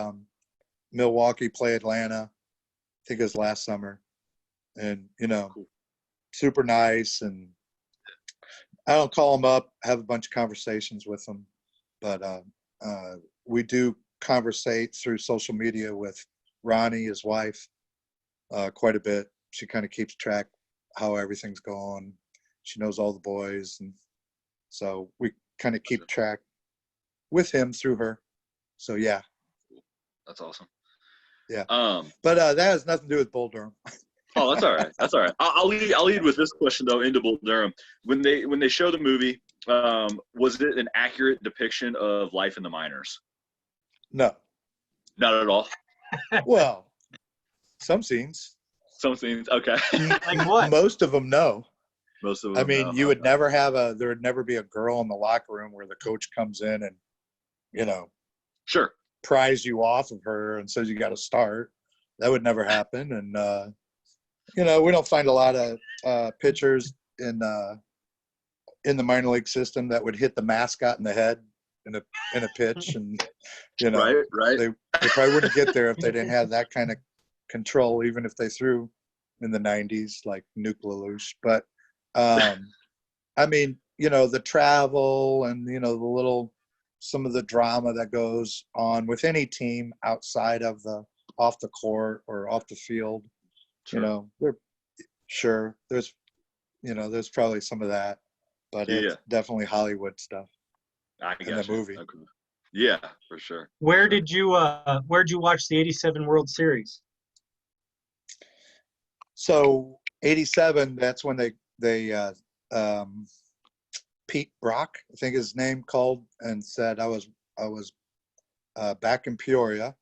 Milwaukee play Atlanta. I think it was last summer. And, Cool. Super nice. And I don't call them up, have a bunch of conversations with them. But we do conversate through social media with Ronnie, his wife, quite a bit. She kind of keeps track how everything's going. She knows all the boys. And so we kind of keep track with him through her. So, yeah. That's awesome. Yeah. But that has nothing to do with Bull Durham. Oh, that's all right. That's all right. I'll lead with this question though into Bull Durham. When they show the movie, was it an accurate depiction of life in the minors? No. Not at all. Well, some scenes. Some scenes, okay. Like what? Most of them, no. Most of them. I mean, you would never have there would never be a girl in the locker room where the coach comes in and, Sure. pries you off of her and says you got to start. That would never happen. And, we don't find a lot of pitchers in the minor league system that would hit the mascot in the head in a pitch. And, Right. They probably wouldn't get there if they didn't have that kind of control, even if they threw in the 90s like Nuke Lelouch. But, I mean, the travel and, some of the drama that goes on with any team outside of off the court or off the field, Sure. there's probably some of that, but it's definitely Hollywood stuff. I in the movie. Okay. Yeah, for sure. Where'd you watch the '87 World Series? So 87, that's when they Pete Brock, I think his name, called and said I was back in Peoria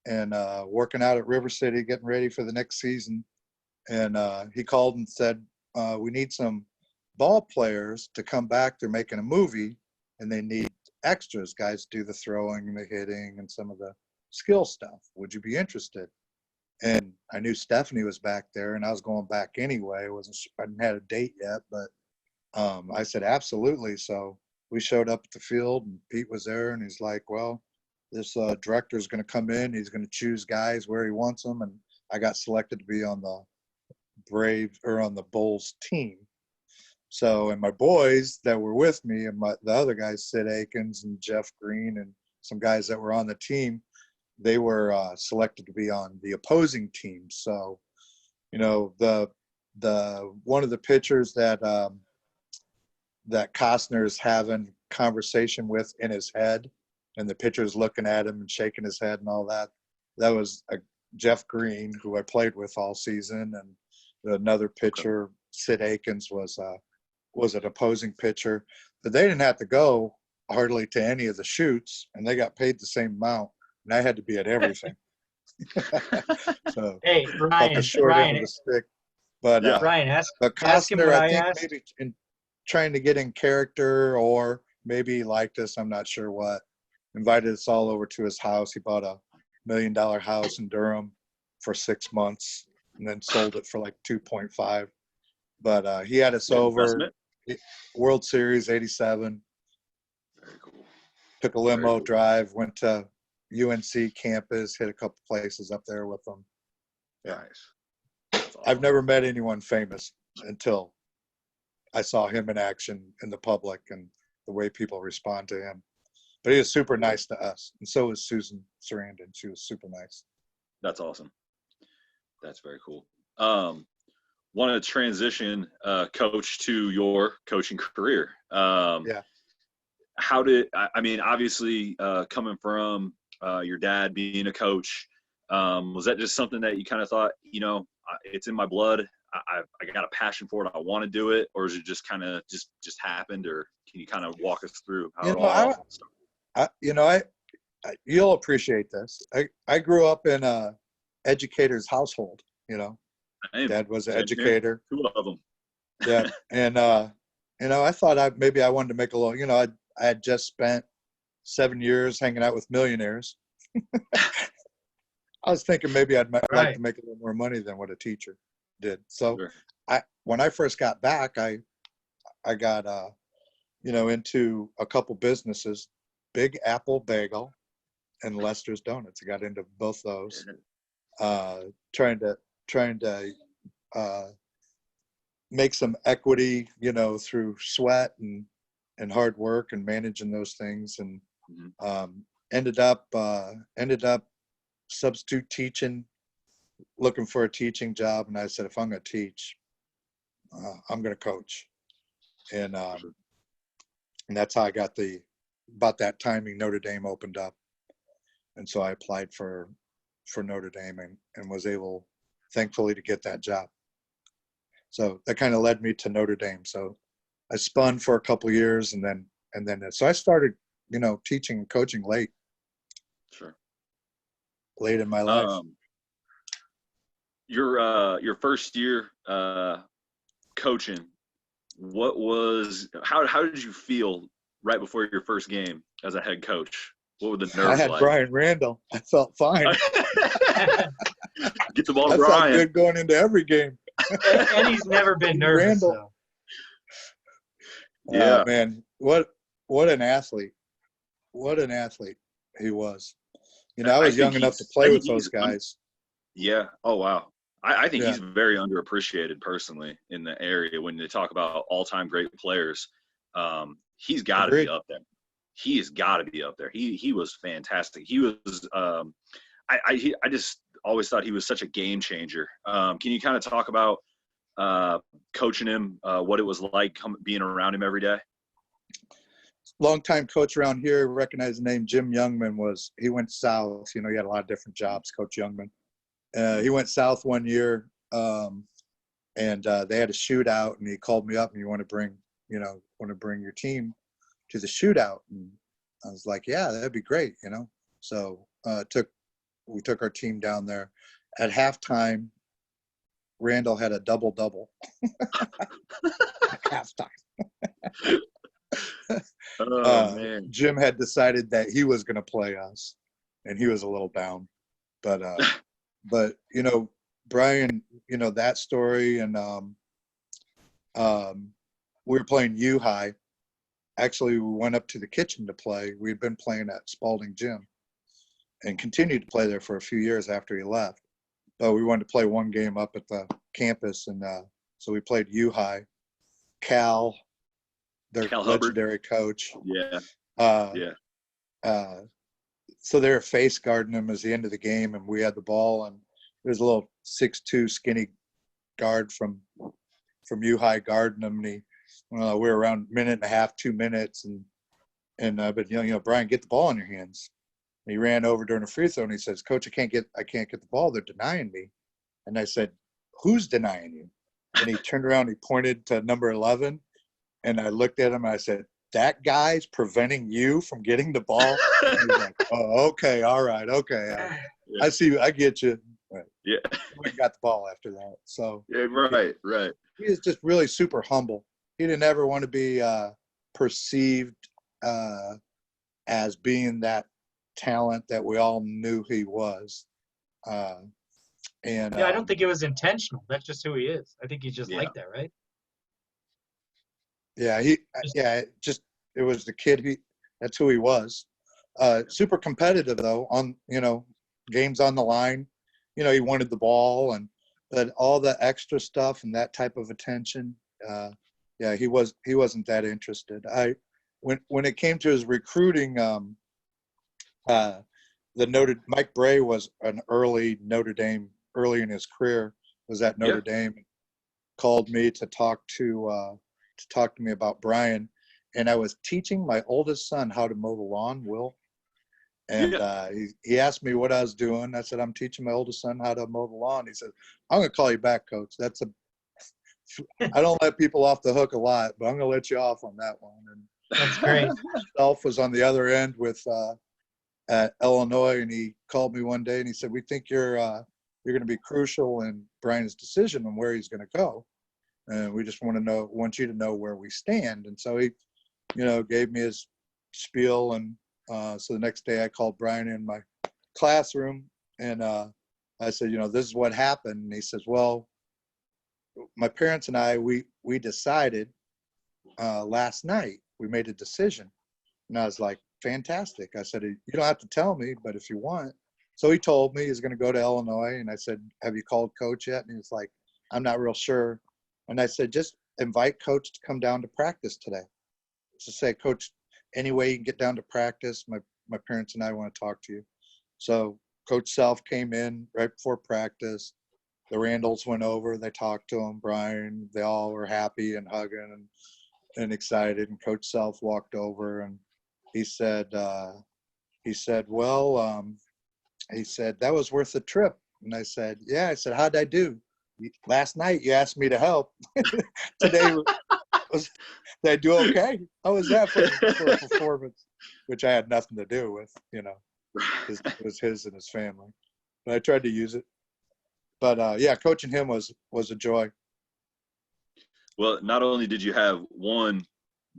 and working out at River City, getting ready for the next season. And he called and said, we need some ball players to come back. They're making a movie and they need extras, guys do the throwing and the hitting and some of the skill stuff. Would you be interested? And I knew Stephanie was back there and I was going back anyway. I hadn't had a date yet, but I said, absolutely. So we showed up at the field and Pete was there and he's like, well, this director is going to come in. He's going to choose guys where he wants them. And I got selected to be on the on the Bulls team. So, and my boys that were with me and the other guys, Sid Akins and Jeff Green and some guys that were on the team, they were selected to be on the opposing team. So, the one of the pitchers that Costner's having conversation with in his head, and the pitcher's looking at him and shaking his head and all that. That was Jeff Green, who I played with all season, and another pitcher, Sid Akins, was an opposing pitcher. But they didn't have to go hardly to any of the shoots, and they got paid the same amount, and I had to be at everything. So, hey, Ryan, the short end of the stick. But Ryan, ask him Costner, what I I think asked. maybe in trying to get in character, or maybe he liked us, I'm not sure what, invited us all over to his house. He bought a $1 million house in Durham for 6 months and then sold it for like 2.5. But he had us over. World Series '87. Very cool. Took a limo cool. drive, went to UNC campus, hit a couple places up there with them. Yeah. Nice. That's awesome. I've never met anyone famous until I saw him in action in the public and the way people respond to him. But he was super nice to us, and so was Susan Sarandon. She was super nice. That's awesome. That's very cool. Want to transition, coach, to your coaching career. Yeah. How did, I mean, obviously, coming from your dad being a coach, was that just something that you kind of thought, you know, it's in my blood, I got a passion for it, I want to do it, or is it just kind of just happened, or can you kind of walk us through how it all started? You'll appreciate this. I grew up in a educator's household, you know. Dad was an educator. Two of them. Yeah. And, you know, I thought I wanted to make a little, you know, I had just spent 7 years hanging out with millionaires. I was thinking maybe I'd like to make a little more money than what a teacher did. So Sure. when I first got back, I got, you know, into a couple businesses, Big Apple Bagel and Lester's Donuts. I got into both those, trying to make some equity, you know, through sweat and hard work and managing those things. And ended up substitute teaching, looking for a teaching job. And I said, if I'm going to teach, I'm going to coach. And that's how I got about that timing, Notre Dame opened up. And so I applied for Notre Dame and was able, thankfully, to get that job. So that kind of led me to Notre Dame. So I spun for a couple of years and then so I started, you know, teaching and coaching late. Sure. Late in my life. Your first year coaching, how did you feel right before your first game as a head coach? What were the nerves like? I had Brian Randall. I felt fine. Get the ball to I Brian. felt good going into every game. And he's never been nervous. Randall. So. Yeah, man, what an athlete! What an athlete he was. You know, I was young enough to play with those guys. Yeah. Oh wow. I think Yeah. he's very underappreciated personally in the area when they talk about all-time great players. He's got to be up there. He has got to be up there. He was fantastic. He was. I just always thought he was such a game changer. Can you kind of talk about coaching him, what it was like being around him every day? Longtime coach around here, recognized the name Jim Youngman. He went south. You know, he had a lot of different jobs, Coach Youngman. He went south one year, and they had a shootout, and he called me up and you want to bring your team to the shootout. And I was like, yeah, that'd be great, you know? So we took our team down there. At halftime, Randall had a double-double. At halftime. Man. Jim had decided that he was going to play us, and he was a little down. But you know, Brian, you know that story, and we were playing U High. Actually, we went up to the kitchen to play. We had been playing at Spalding Gym, and continued to play there for a few years after he left. But we wanted to play one game up at the campus, and so we played U High. Cal, their legendary coach. Yeah. So they were face guarding him as the end of the game, and we had the ball, and there's a little 6'2" skinny guard from U High guarding him, and we were around a minute and a half, 2 minutes, but you know, Brian, get the ball in your hands. And he ran over during a free throw, and he says, Coach, I can't get the ball. They're denying me. And I said, who's denying you? And he turned around, he pointed to number 11, and I looked at him, and I said, that guy's preventing you from getting the ball? And he was like, oh, okay, all right, okay. I see, I get you. Right. Yeah. We got the ball after that. So yeah, right. He is just really super humble. He didn't ever want to be perceived as being that talent that we all knew he was. I don't think it was intentional. That's just who he is. I think he's just like that, right? Yeah, it was the kid. That's who he was. Super competitive though. On games on the line. He wanted the ball but all the extra stuff and that type of attention. Yeah, he wasn't that interested. When it came to his recruiting, Mike Bray was an early Notre Dame early in his career. Was at Notre Dame. Called me to talk to me about Brian, and I was teaching my oldest son how to mow the lawn, Will. And he asked me what I was doing. I said, I'm teaching my oldest son how to mow the lawn. He said, I'm going to call you back, Coach. I don't let people off the hook a lot, but I'm going to let you off on that one. And That's great. Self was on the other end at Illinois, and he called me one day and he said, we think you're going to be crucial in Brian's decision on where he's going to go. And we just want you to know where we stand. And so he, gave me his spiel. And so the next day I called Brian in my classroom and I said, this is what happened. And he says, well, my parents and I, we decided last night, we made a decision. And I was like, fantastic. I said, you don't have to tell me, but if you want. So he told me he's going to go to Illinois. And I said, have you called Coach yet? And he was like, I'm not real sure. And I said, just invite Coach to come down to practice today. So say, Coach, any way you can get down to practice, my parents and I want to talk to you. So Coach Self came in right before practice. The Randalls went over. They talked to him, Brian. They all were happy and hugging and excited. And Coach Self walked over and he said, well, he said, that was worth the trip. And I said, yeah. I said, how'd I do? Last night you asked me to help. Today did I do okay? How was that for a performance? Which I had nothing to do with, it was his and his family. But I tried to use it. But coaching him was a joy. Well, not only did you have one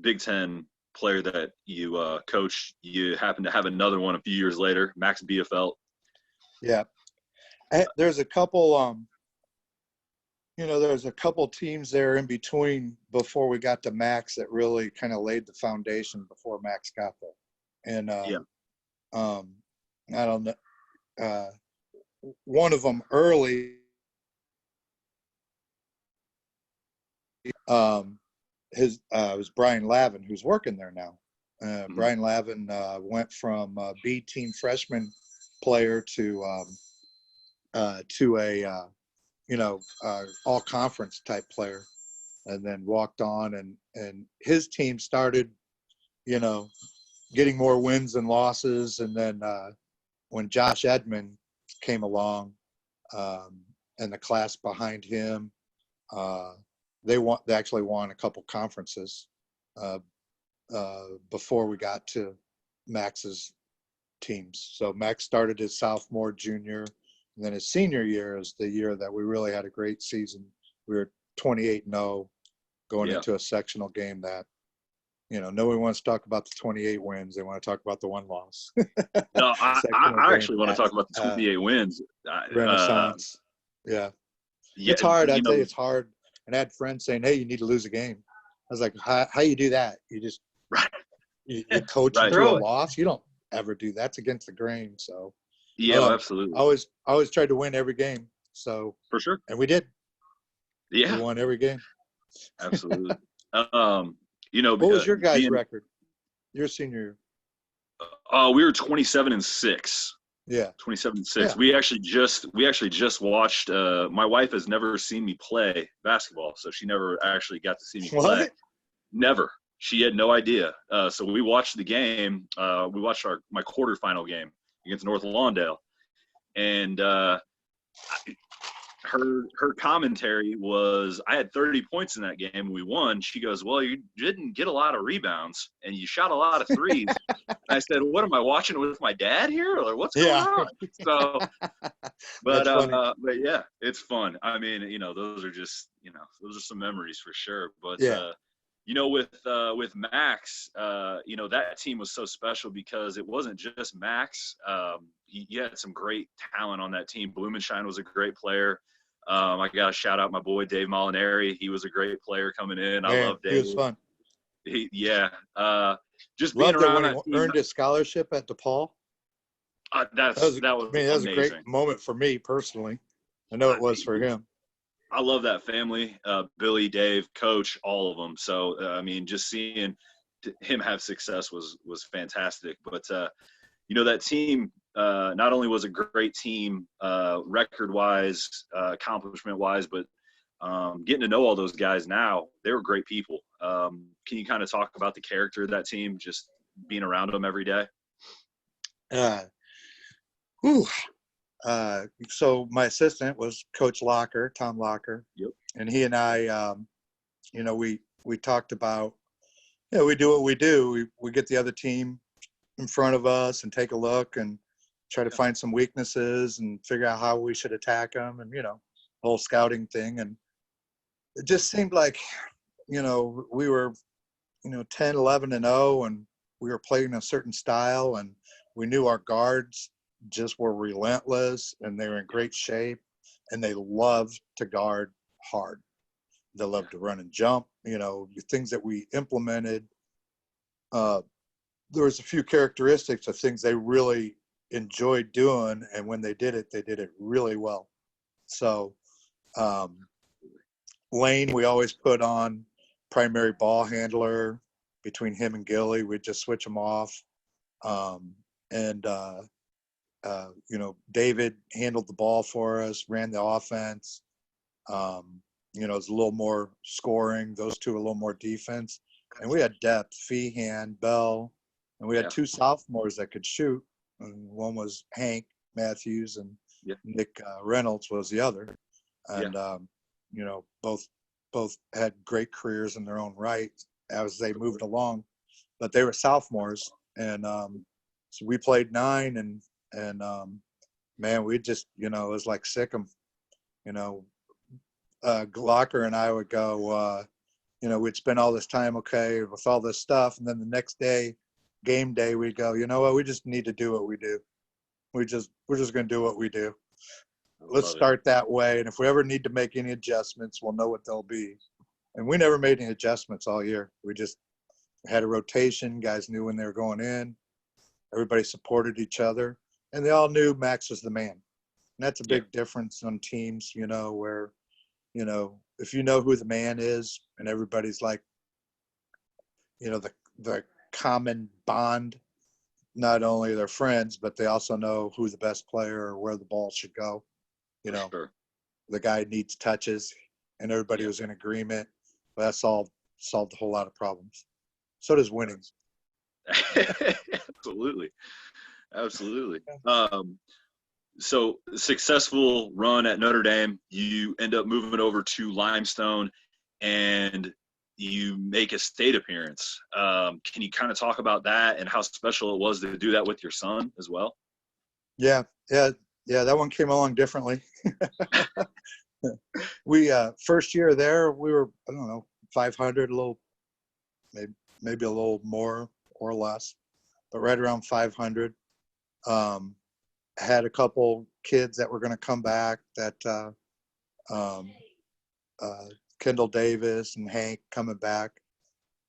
Big Ten player that you coached, you happened to have another one a few years later, Max Bielefeld. Yeah. There's a couple there's a couple teams there in between before we got to Max that really kind of laid the foundation before Max got there. And I don't know, one of them early, was Brian Lavin, who's working there now. Brian Lavin went from a B team freshman player to a all conference type player, and then walked on and his team started, getting more wins and losses. And then when Josh Edmond came along, and the class behind him, they actually won a couple conferences before we got to Max's teams. So Max started his sophomore, junior, and then his senior year is the year that we really had a great season. We were 28-0 going into a sectional game that, nobody wants to talk about the 28 wins. They want to talk about the one loss. No, I actually want to talk about the 28 wins. Renaissance. It's hard. I'd say it's hard. And I had friends saying, hey, you need to lose a game. I was like, how you do that? You just you coach through a loss. You don't ever do that. It's against the grain. So absolutely. I always tried to win every game. So for sure. And we did. Yeah. We won every game. Absolutely. What was your guys' record? Your senior year? We were 27-6. Yeah. 27-6. Yeah. We actually just watched. My wife has never seen me play basketball, so she never actually got to see me play. What? Never. She had no idea. So we watched the game. We watched my quarterfinal game against North Lawndale, and her commentary was, I had 30 points in that game and we won. She goes, well, you didn't get a lot of rebounds and you shot a lot of threes. I said, what am I watching with my dad here, or what's going on? So, but yeah, it's fun. I mean, those are just, those are some memories for sure. But with Max, that team was so special because it wasn't just Max. You had some great talent on that team. Blumenshine was a great player. I got to shout out my boy Dave Molinari. He was a great player coming in. I love Dave. He was fun. Just being Loved it around when he that team, earned his scholarship at DePaul. that was I mean, that was a amazing. great moment for me personally. I know it was for him. I love that family, Billy, Dave, Coach, all of them. So, I mean, just seeing him have success was fantastic. But, that team not only was a great team record-wise, accomplishment-wise, but getting to know all those guys now, they were great people. Can you kind of talk about the character of that team, just being around them every day? Whew. So my assistant was Coach Locker, Tom Locker. Yep. And he and I, we talked about, we do what we do. We get the other team in front of us and take a look and try to find some weaknesses and figure out how we should attack them and, the whole scouting thing. And it just seemed like, we were, 10, 11 and 0, and we were playing a certain style, and we knew our guards just were relentless and they were in great shape, and they loved to guard hard. They loved to run and jump, the things that we implemented. There was a few characteristics of things they really enjoyed doing, and when they did it really well. So Lane, we always put on primary ball handler. Between him and Gilly, we'd just switch them off. David handled the ball for us, ran the offense. It was a little more scoring. Those two a little more defense. And we had depth, Feehan, Bell, and we had two sophomores that could shoot. And one was Hank Mathews, and Nick Reynolds was the other. And, both had great careers in their own right as they moved along. But they were sophomores. And so we played 9, and man, we just, it was like sick 'em. Glocker and I would go, we'd spend all this time, with all this stuff. And then the next day, game day, we'd go, you know what, we just need to do what we do. We're just going to do what we do. Let's start that way. And if we ever need to make any adjustments, we'll know what they'll be. And we never made any adjustments all year. We just had a rotation. Guys knew when they were going in. Everybody supported each other. And they all knew Max was the man. And that's a big difference on teams, where, if you know who the man is and everybody's like, the common bond, not only they're friends, but they also know who the best player or where the ball should go. Sure. The guy needs touches, and everybody was in agreement. But that solved a whole lot of problems. So does winning. Absolutely. So successful run at Notre Dame. You end up moving over to Limestone, and you make a state appearance. Can you kind of talk about that and how special it was to do that with your son as well? Yeah. That one came along differently. We first year there, we were 500, a little, maybe a little more or less, but right around 500. Had a couple kids that were going to come back. That Kendall Davis and Hank coming back,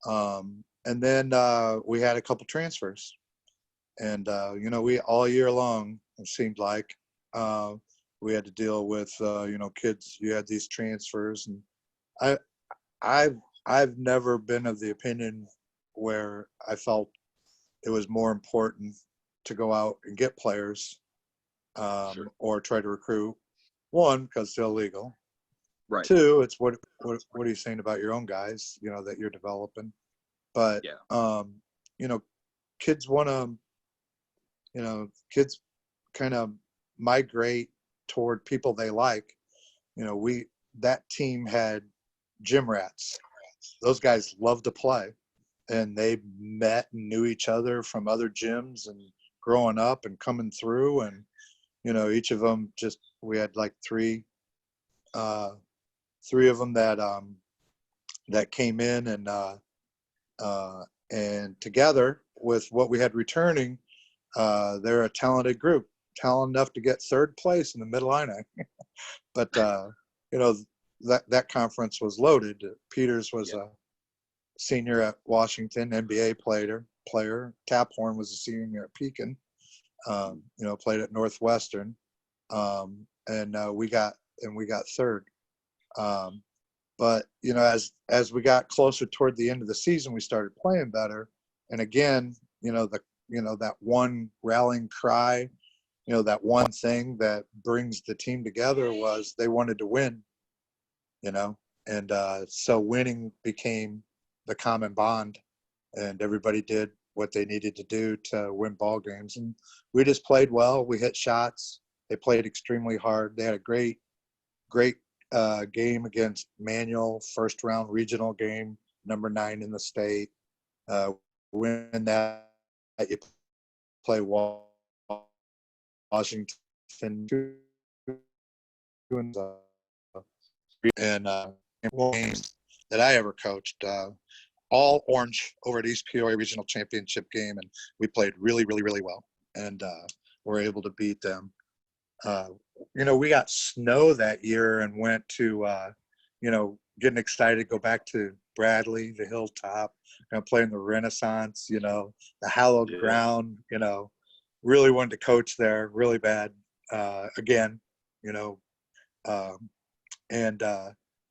and then we had a couple transfers, and we all year long it seemed like. We had to deal with, kids. You had these transfers, and I've never been of the opinion where I felt it was more important to go out and get players, or try to recruit. One, because it's illegal. Right. Two, it's what are you saying about your own guys, that you're developing? But kids want to, kids kind of migrate toward people they like. That team had gym rats. Those guys love to play, and they met and knew each other from other gyms and growing up and coming through. And each of them we had like three of them that came in, and together with what we had returning, they're a talented group. Talented enough to get third place in the Mid-Illini. But, that conference was loaded. Peters was a senior at Washington, NBA player. Taphorn was a senior at Pekin. Played at Northwestern, and we got third. But as we got closer toward the end of the season, we started playing better. And again, that one rallying cry, that one thing that brings the team together was they wanted to win. And so winning became the common bond, and everybody did what they needed to do to win ball games. And we just played well. We hit shots. They played extremely hard. They had a great game against Manual, first round regional game, number 9 in the state. Win that, you play Washington, and games that I ever coached. All orange over at East Peoria Regional Championship game, and we played really, really, really well, and were able to beat them. We got snow that year and went to, getting excited to go back to Bradley, the hilltop, playing the Renaissance, the hallowed ground, really wanted to coach there really bad again, and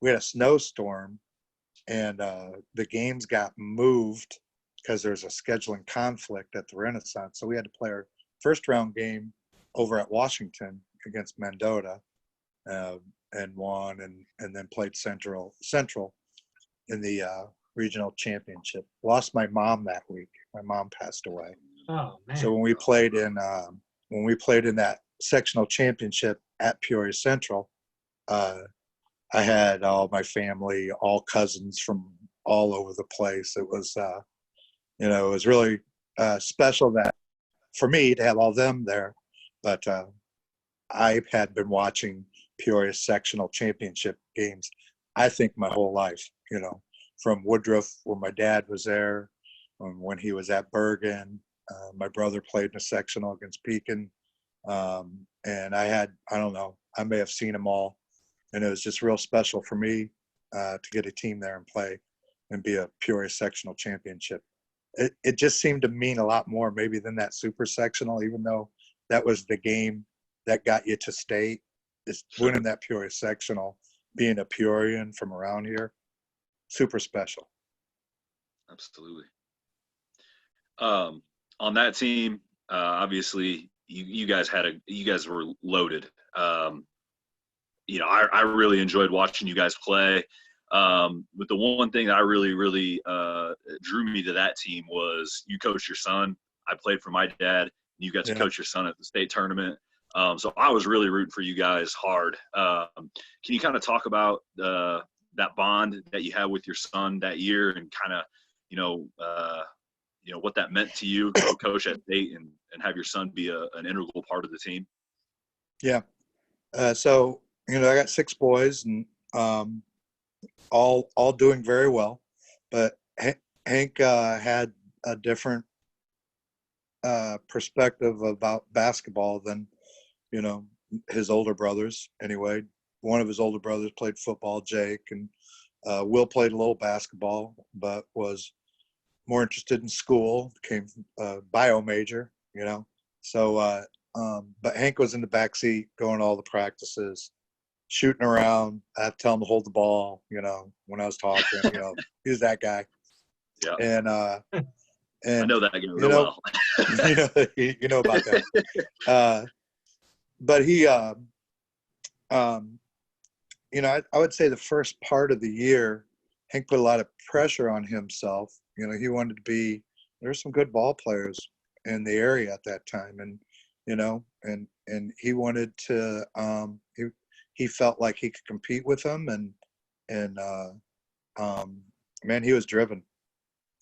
we had a snowstorm, and the games got moved because there's a scheduling conflict at the Renaissance. So we had to play our first round game over at Washington against Mendota, and won, and then played Central in the regional championship. Lost my mom that week. My mom passed away. Oh man! So when we played in that sectional championship at Peoria Central, I had all my family, all cousins from all over the place. It was, it was really special that for me to have all them there. But I had been watching Peoria sectional championship games, I think, my whole life, from Woodruff, where my dad was there, when he was at Bergen. My brother played in a sectional against Pekin. And I may have seen them all. And it was just real special for me to get a team there and play and be a Peoria sectional championship. It just seemed to mean a lot more maybe than that super sectional, even though that was the game that got you to state. Is winning that Peoria sectional, being a Peorian from around here, super special. Absolutely. On that team, obviously you guys were loaded. I really enjoyed watching you guys play. But the one thing that I really, really drew me to that team was you coached your son. I played for my dad. You got to coach your son at the state tournament. So I was really rooting for you guys hard. Can you kind of talk about that bond that you had with your son that year, and kind of, what that meant to you to coach at state and have your son be an integral part of the team? Yeah. So, I got 6 boys, and all doing very well. But Hank had a different perspective about basketball than, his older brothers. Anyway, one of his older brothers played football, Jake, and Will played a little basketball, but was more interested in school, became a bio major, So, but Hank was in the backseat, going to all the practices, shooting around. I have to tell him to hold the ball, when I was talking, he's that guy. Yeah. And I know that guy real well. you know about that. But he, I would say the first part of the year, Hank put a lot of pressure on himself. He wanted to be, there's some good ball players in the area at that time. And, and he wanted to, he felt like he could compete with them. And man, he was driven.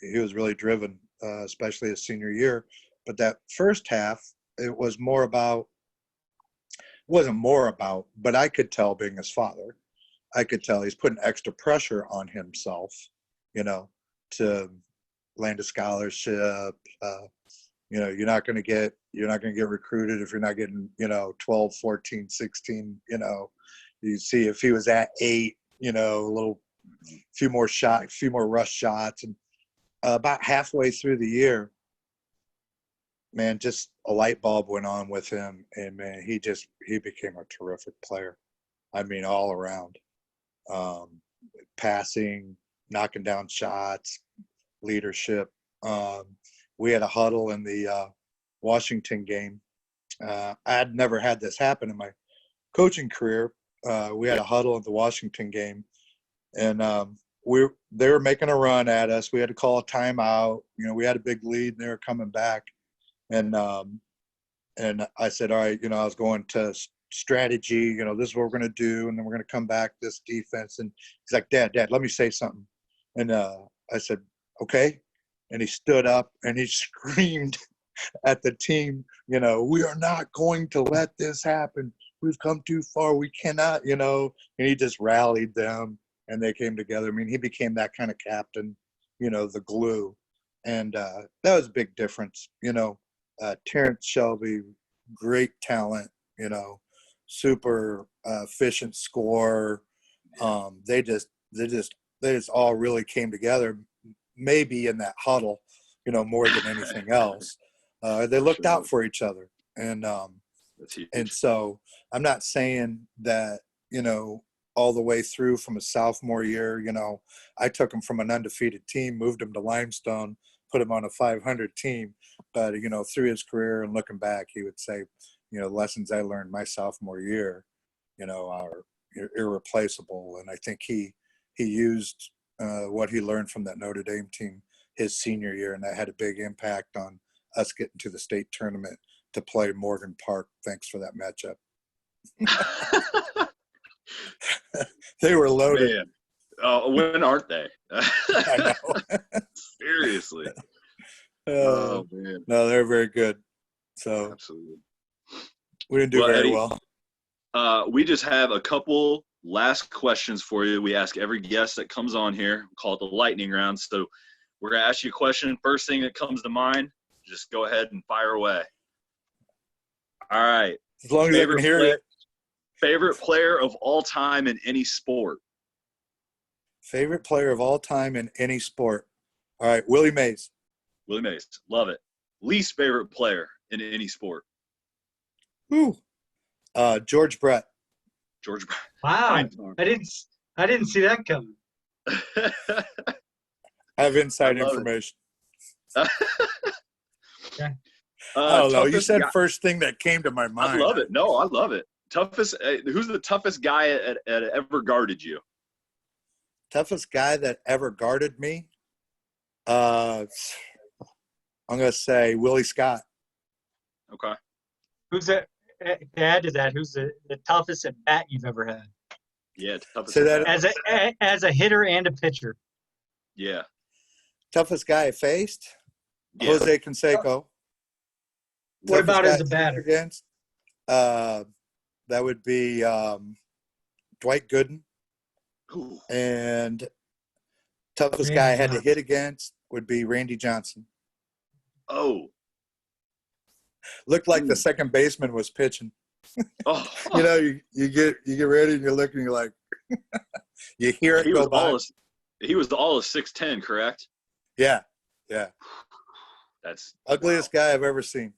He was really driven, especially his senior year. But that first half, it wasn't more about, but I could tell, being his father, I could tell he's putting extra pressure on himself, to land a scholarship. You're not going to get recruited if you're not getting, 12, 14, 16, you see if he was at 8, few more rush shots, and about halfway through the year, man, just a light bulb went on with him, and man, he became a terrific player. I mean, all around, passing, knocking down shots, leadership. We had a huddle in the Washington game. I'd never had this happen in my coaching career. We had a huddle at the Washington game, and they were making a run at us. We had to call a timeout. You know, we had a big lead, and they were coming back. And I said, all right, you know, I was going to strategy. You know, this is what we're going to do, and then we're going to come back this defense. And he's like, Dad, let me say something. And I said, okay. And he stood up and he screamed at the team, you know, we are not going to let this happen. We've come too far. We cannot, you know. And he just rallied them, and they came together. I mean, he became that kind of captain, you know, the glue. And that was a big difference, you know. Terrence Shelby, great talent, you know, super efficient scorer. They just all really came together, maybe in that huddle, you know, more than anything else. They looked out for each other. And so I'm not saying that, you know, all the way through from a sophomore year, you know, I took him from an undefeated team, moved him to Limestone, put him on a 500 team. But, you know, through his career and looking back, he would say, you know, lessons I learned my sophomore year, you know, are irreplaceable. And I think he used what he learned from that Notre Dame team his senior year, and that had a big impact on us getting to the state tournament to play Morgan Park. Thanks for that matchup. They were loaded. Man. When aren't they? I know. Seriously. Oh, man. No, they're very good. So absolutely. We didn't do very Eddie, well. We just have a couple last questions for you. We ask every guest that comes on here. We call it the lightning round. So we're going to ask you a question. First thing that comes to mind, just go ahead and fire away. All right. As long as I can hear you. Favorite player of all time in any sport? Favorite player of all time in any sport. All right, Willie Mays. Willie Mays. Love it. Least favorite player in any sport? Ooh. George Brett. George Brett. Wow. I didn't see that coming. I have inside information. Okay. I don't know. You said first thing that came to my mind. I love it. No, I love it. Toughest. Who's the toughest guy at ever guarded you? Toughest guy that ever guarded me? I'm going to say Willie Scott. Okay. Who's that? To add to that, who's the toughest at bat you've ever had? Yeah, toughest So that, as a hitter and a pitcher. Yeah. Toughest guy I faced? Yeah. Jose Canseco. What about as a batter? Against? That would be Dwight Gooden. Ooh. And toughest guy I had to hit against would be Randy Johnson. Oh. Looked like the second baseman was pitching. Oh. You know, you get ready and you're looking, you're like, you hear it go by. He was all of 6'10", correct? Yeah. That's ugliest guy I've ever seen.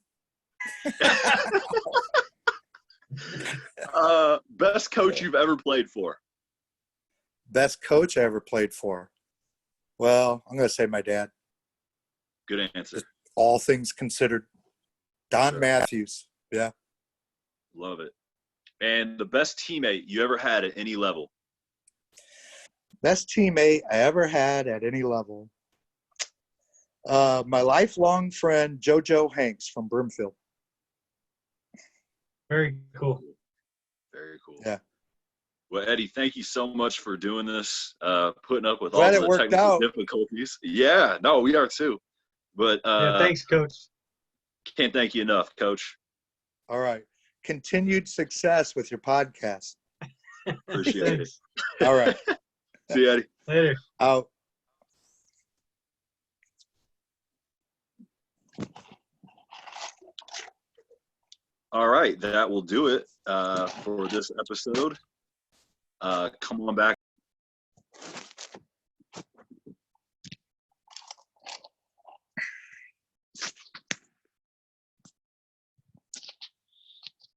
Best coach you've ever played for? Best coach I ever played for? Well, I'm going to say my dad. Good answer. Just all things considered. Don Mathews. Yeah. Love it. And the best teammate you ever had at any level? Best teammate I ever had at any level? My lifelong friend, JoJo Hanks from Broomfield. Very cool. Very cool. Yeah. Well, Eddie, thank you so much for doing this, putting up with Glad all the technical difficulties. Yeah, no, we are too. But thanks, Coach. Can't thank you enough, Coach. All right. Continued success with your podcast. Appreciate it. All right. See you, Eddie. Later. Out. All right, that will do it for this episode. Come on back